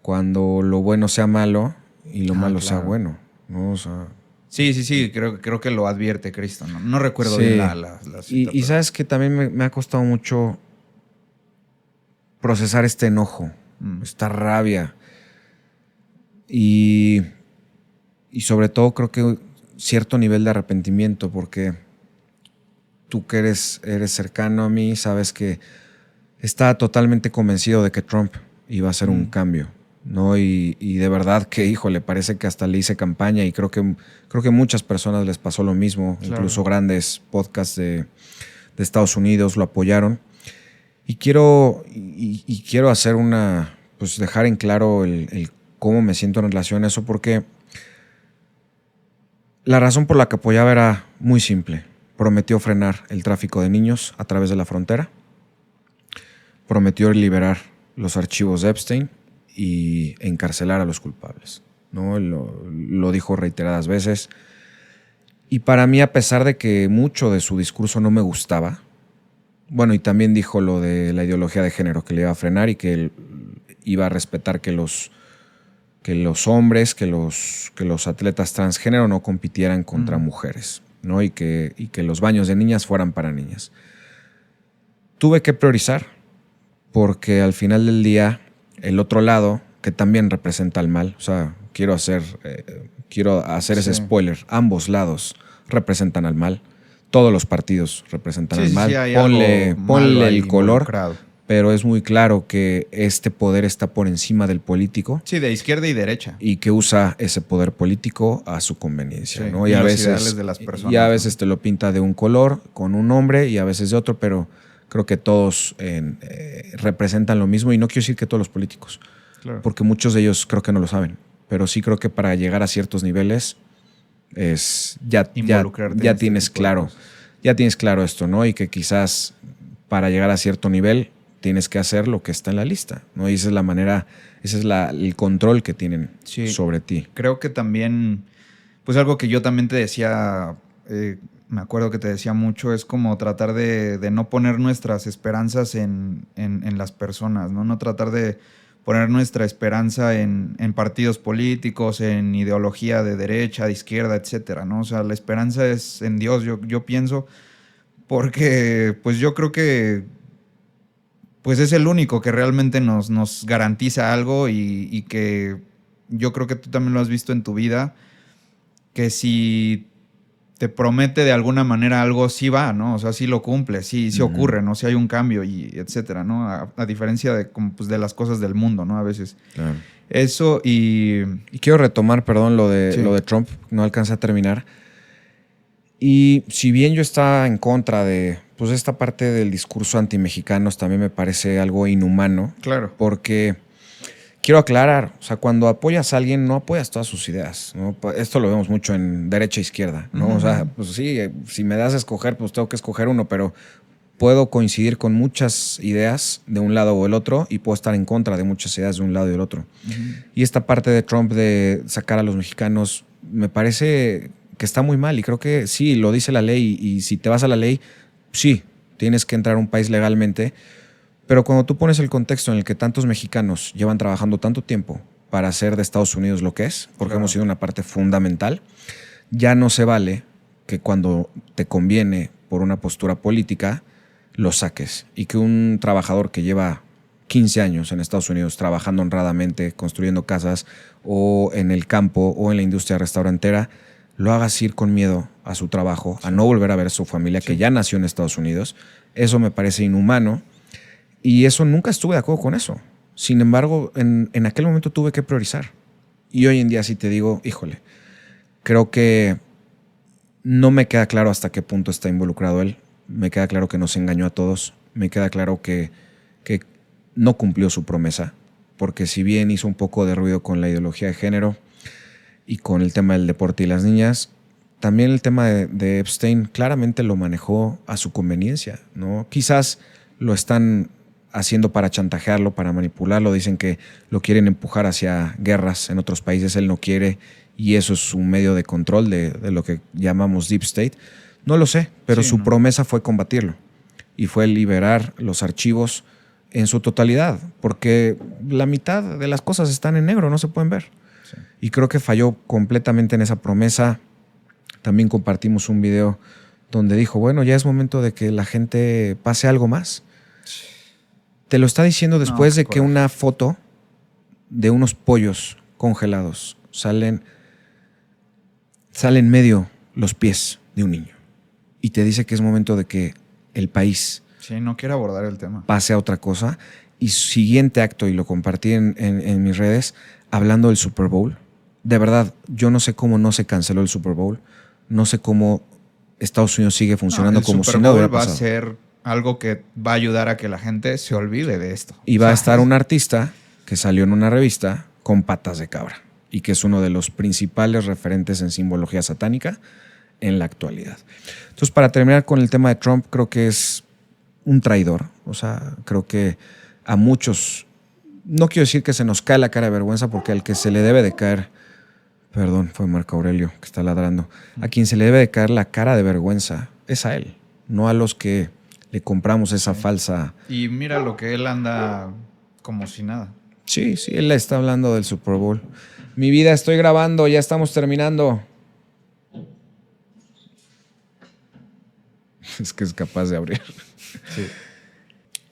lo bueno sea malo y lo malo sea bueno, ¿no? O sea, sí, creo que lo advierte Cristo, ¿no? No recuerdo sí. bien la cita. Y sabes que también me ha costado mucho procesar este enojo, esta rabia. Y sobre todo creo que cierto nivel de arrepentimiento, porque tú que eres cercano a mí, sabes que estaba totalmente convencido de que Trump iba a hacer un cambio, ¿no? Y de verdad que, híjole, parece que hasta le hice campaña y creo que muchas personas les pasó lo mismo, claro. Incluso grandes podcasts de Estados Unidos lo apoyaron. Y quiero hacer pues dejar en claro el cómo me siento en relación a eso, porque la razón por la que apoyaba era muy simple. Prometió frenar el tráfico de niños a través de la frontera. Prometió liberar los archivos de Epstein y encarcelar a los culpables, ¿no? Lo dijo reiteradas veces. Y para mí, a pesar de que mucho de su discurso no me gustaba, bueno, y también dijo lo de la ideología de género, que le iba a frenar y que él iba a respetar que los hombres, que los atletas transgénero no compitieran contra mujeres, ¿no? Y que los baños de niñas fueran para niñas. Tuve que priorizar, porque al final del día, el otro lado, que también representa el mal, o sea, quiero hacer ese spoiler, ambos lados representan al mal, todos los partidos representan al mal, ponle el color, pero es muy claro que este poder está por encima del político. Sí, de izquierda y derecha. Y que usa ese poder político a su conveniencia, sí, ¿no? Y a veces de las personas, y a veces te lo pinta de un color, con un nombre, y a veces de otro, pero creo que todos representan lo mismo, y no quiero decir que todos los políticos, claro. Porque muchos de ellos creo que no lo saben, pero sí creo que para llegar a ciertos niveles ya tienes claro esto, ¿no? Y que quizás para llegar a cierto nivel tienes que hacer lo que está en la lista, ¿no? Y esa es la manera, el control que tienen sobre ti. Creo que también, pues algo que yo también te decía, me acuerdo que te decía mucho, es como tratar de no poner nuestras esperanzas en las personas, ¿no? No tratar de poner nuestra esperanza en partidos políticos, en ideología de derecha, de izquierda, etcétera, ¿no? O sea, la esperanza es en Dios, yo pienso, porque pues yo creo que pues es el único que realmente nos garantiza algo y que yo creo que tú también lo has visto en tu vida, que si te promete de alguna manera algo, sí va, ¿no? O sea, sí lo cumple, sí ocurre, ¿no? Sí hay un cambio y etcétera, ¿no? A diferencia de las cosas del mundo, ¿no? A veces. Claro. Eso y quiero retomar, perdón, lo de Trump, no alcancé a terminar. Y si bien yo estaba en contra de pues esta parte del discurso antimexicanos, también me parece algo inhumano. Claro. Porque quiero aclarar, o sea, cuando apoyas a alguien, no apoyas todas sus ideas, ¿no? Esto lo vemos mucho en derecha e izquierda, ¿no? O sea, pues sí, si me das a escoger, pues tengo que escoger uno, pero puedo coincidir con muchas ideas de un lado o el otro y puedo estar en contra de muchas ideas de un lado y del otro. Y esta parte de Trump de sacar a los mexicanos me parece que está muy mal y creo que sí, lo dice la ley y si te vas a la ley, sí, tienes que entrar a un país legalmente. Pero cuando tú pones el contexto en el que tantos mexicanos llevan trabajando tanto tiempo para hacer de Estados Unidos lo que es, porque hemos sido una parte fundamental, ya no se vale que cuando te conviene por una postura política lo saques y que un trabajador que lleva 15 años en Estados Unidos trabajando honradamente, construyendo casas o en el campo o en la industria restaurantera, lo hagas ir con miedo a su trabajo, a no volver a ver a su familia que ya nació en Estados Unidos. Eso me parece inhumano. Y eso nunca estuve de acuerdo con eso. Sin embargo, en aquel momento tuve que priorizar. Y hoy en día sí te digo, híjole, creo que no me queda claro hasta qué punto está involucrado él. Me queda claro que nos engañó a todos. Me queda claro que no cumplió su promesa. Porque si bien hizo un poco de ruido con la ideología de género y con el tema del deporte y las niñas, también el tema de Epstein claramente lo manejó a su conveniencia, ¿no? Quizás lo están haciendo para chantajearlo, para manipularlo. Dicen que lo quieren empujar hacia guerras en otros países. Él no quiere y eso es un medio de control de lo que llamamos Deep State. No lo sé, pero Sí, su ¿no? promesa fue combatirlo y fue liberar los archivos en su totalidad, porque la mitad de las cosas están en negro, no se pueden ver. Sí. Y creo que falló completamente en esa promesa. También compartimos un video donde dijo, bueno, ya es momento de que la gente pase algo más. Te lo está diciendo después qué de que coraje. una foto de unos pollos congelados salen medio los pies de un niño. Y te dice que es momento de que el país Sí, no quiero abordar el tema. pase a otra cosa. Y su siguiente acto, y lo compartí en mis redes, hablando del Super Bowl. De verdad, yo no sé cómo no se canceló el Super Bowl. No sé cómo Estados Unidos sigue funcionando El como Super si no Bowl hubiera va a pasado. ser algo que va a ayudar a que la gente se olvide de esto. Y va a estar ¿Sabes? un artista que salió en una revista con patas de cabra y que es uno de los principales referentes en simbología satánica en la actualidad. Entonces, para terminar con el tema de Trump, creo que es un traidor. O sea, creo que a muchos, no quiero decir que se nos cae la cara de vergüenza, porque al que se le debe de caer, perdón, fue Marco Aurelio que está ladrando, a quien se le debe de caer la cara de vergüenza es a él, no a los que le compramos esa falsa... Y mira lo que él anda como si nada. Sí, él está hablando del Super Bowl. Mi vida, estoy grabando, ya estamos terminando. Es que es capaz de abrir. Sí.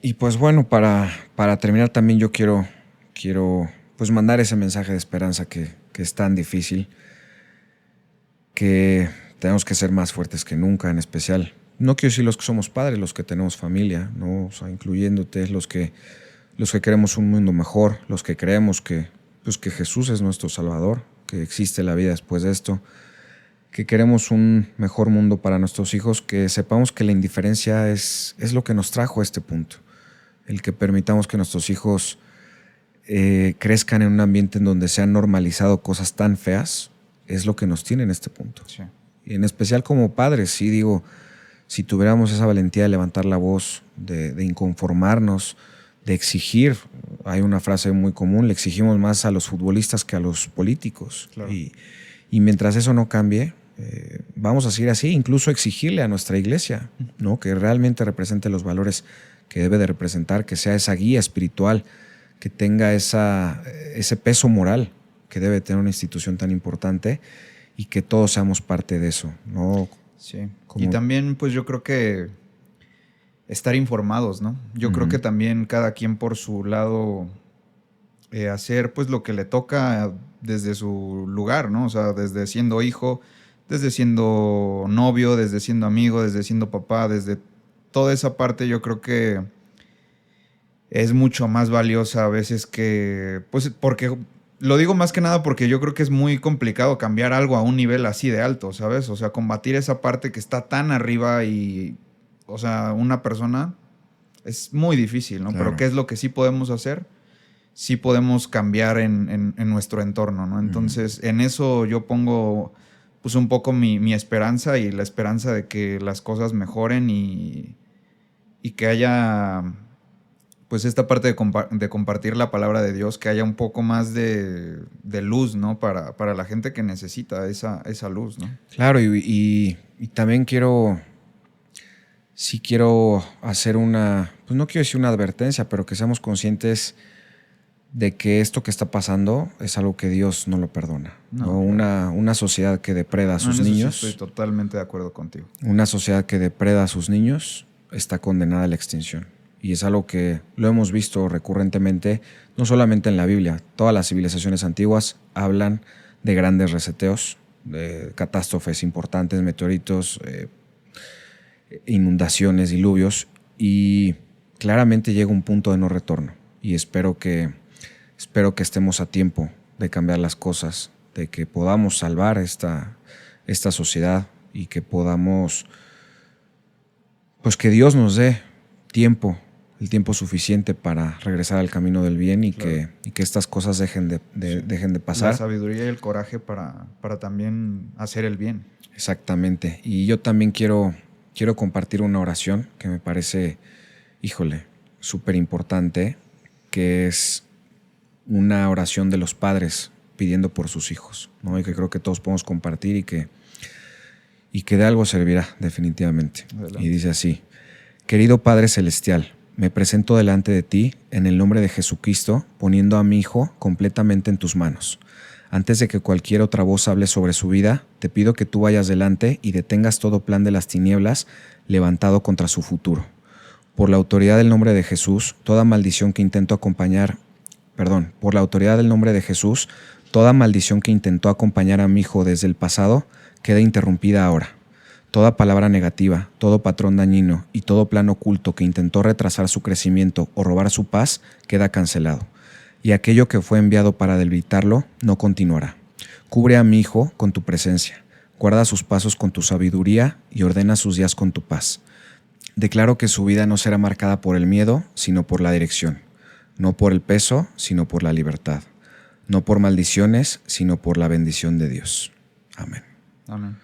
Y pues bueno, para terminar también yo quiero pues mandar ese mensaje de esperanza que es tan difícil, que tenemos que ser más fuertes que nunca, en especial. No quiero decir los que somos padres, los que tenemos familia, ¿no? O sea, incluyéndote, los que queremos un mundo mejor, los que creemos que Jesús es nuestro Salvador, que existe la vida después de esto, que queremos un mejor mundo para nuestros hijos, que sepamos que la indiferencia es lo que nos trajo a este punto. El que permitamos que nuestros hijos crezcan en un ambiente en donde se han normalizado cosas tan feas, es lo que nos tiene en este punto. Sí. Y en especial como padres, sí digo, si tuviéramos esa valentía de levantar la voz, de inconformarnos, de exigir, hay una frase muy común, le exigimos más a los futbolistas que a los políticos. Claro. Y mientras eso no cambie, vamos a seguir así, incluso exigirle a nuestra iglesia, ¿no? Que realmente represente los valores que debe de representar, que sea esa guía espiritual, que tenga ese peso moral que debe tener una institución tan importante y que todos seamos parte de eso, ¿no? Sí. Como- Y también, pues yo creo que estar informados, ¿no? Yo creo que también cada quien por su lado hacer pues lo que le toca desde su lugar, ¿no? O sea, desde siendo hijo, desde siendo novio, desde siendo amigo, desde siendo papá, desde toda esa parte yo creo que es mucho más valiosa a veces que, pues porque, lo digo más que nada porque yo creo que es muy complicado cambiar algo a un nivel así de alto, ¿sabes? O sea, combatir esa parte que está tan arriba y, o sea, una persona es muy difícil, ¿no? Claro. Pero ¿qué es lo que sí podemos hacer? Sí podemos cambiar en nuestro entorno, ¿no? Entonces, en eso yo pongo pues un poco mi esperanza y la esperanza de que las cosas mejoren y que haya pues esta parte de compartir la palabra de Dios, que haya un poco más de luz, ¿no? Para la gente que necesita esa luz, ¿no? Claro, y también quiero hacer pues no quiero decir una advertencia, pero que seamos conscientes de que esto que está pasando es algo que Dios no lo perdona. No, ¿no? claro. Una sociedad que depreda a sus En eso sí niños, estoy totalmente de acuerdo contigo. una sociedad que depreda a sus niños está condenada a la extinción. Y es algo que lo hemos visto recurrentemente, no solamente en la Biblia. Todas las civilizaciones antiguas hablan de grandes reseteos, de catástrofes importantes, meteoritos, inundaciones, diluvios. Y claramente llega un punto de no retorno y espero que estemos a tiempo de cambiar las cosas, de que podamos salvar esta sociedad y que podamos, pues que Dios nos dé tiempo, el tiempo suficiente para regresar al camino del bien y, claro, que estas cosas dejen de pasar. La sabiduría y el coraje para también hacer el bien. Exactamente. Y yo también quiero compartir una oración que me parece, súper importante, que es una oración de los padres pidiendo por sus hijos, ¿no? Y que creo que todos podemos compartir y que de algo servirá definitivamente. Adelante. Y dice así: querido Padre Celestial, me presento delante de ti en el nombre de Jesucristo, poniendo a mi hijo completamente en tus manos. Antes de que cualquier otra voz hable sobre su vida, te pido que tú vayas delante y detengas todo plan de las tinieblas levantado contra su futuro. Por la autoridad del nombre de Jesús, toda maldición que intentó acompañar a mi hijo desde el pasado queda interrumpida ahora. Toda palabra negativa, todo patrón dañino y todo plan oculto que intentó retrasar su crecimiento o robar su paz queda cancelado. Y aquello que fue enviado para debilitarlo no continuará. Cubre a mi hijo con tu presencia, guarda sus pasos con tu sabiduría y ordena sus días con tu paz. Declaro que su vida no será marcada por el miedo, sino por la dirección. No por el peso, sino por la libertad. No por maldiciones, sino por la bendición de Dios. Amén. Amén.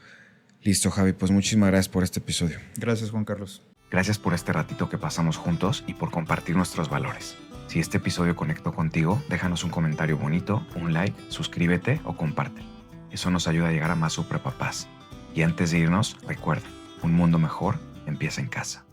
Listo, Javi, pues muchísimas gracias por este episodio. Gracias, Juan Carlos. Gracias por este ratito que pasamos juntos y por compartir nuestros valores. Si este episodio conectó contigo, déjanos un comentario bonito, un like, suscríbete o compártelo. Eso nos ayuda a llegar a más superpapás. Y antes de irnos, recuerda, un mundo mejor empieza en casa.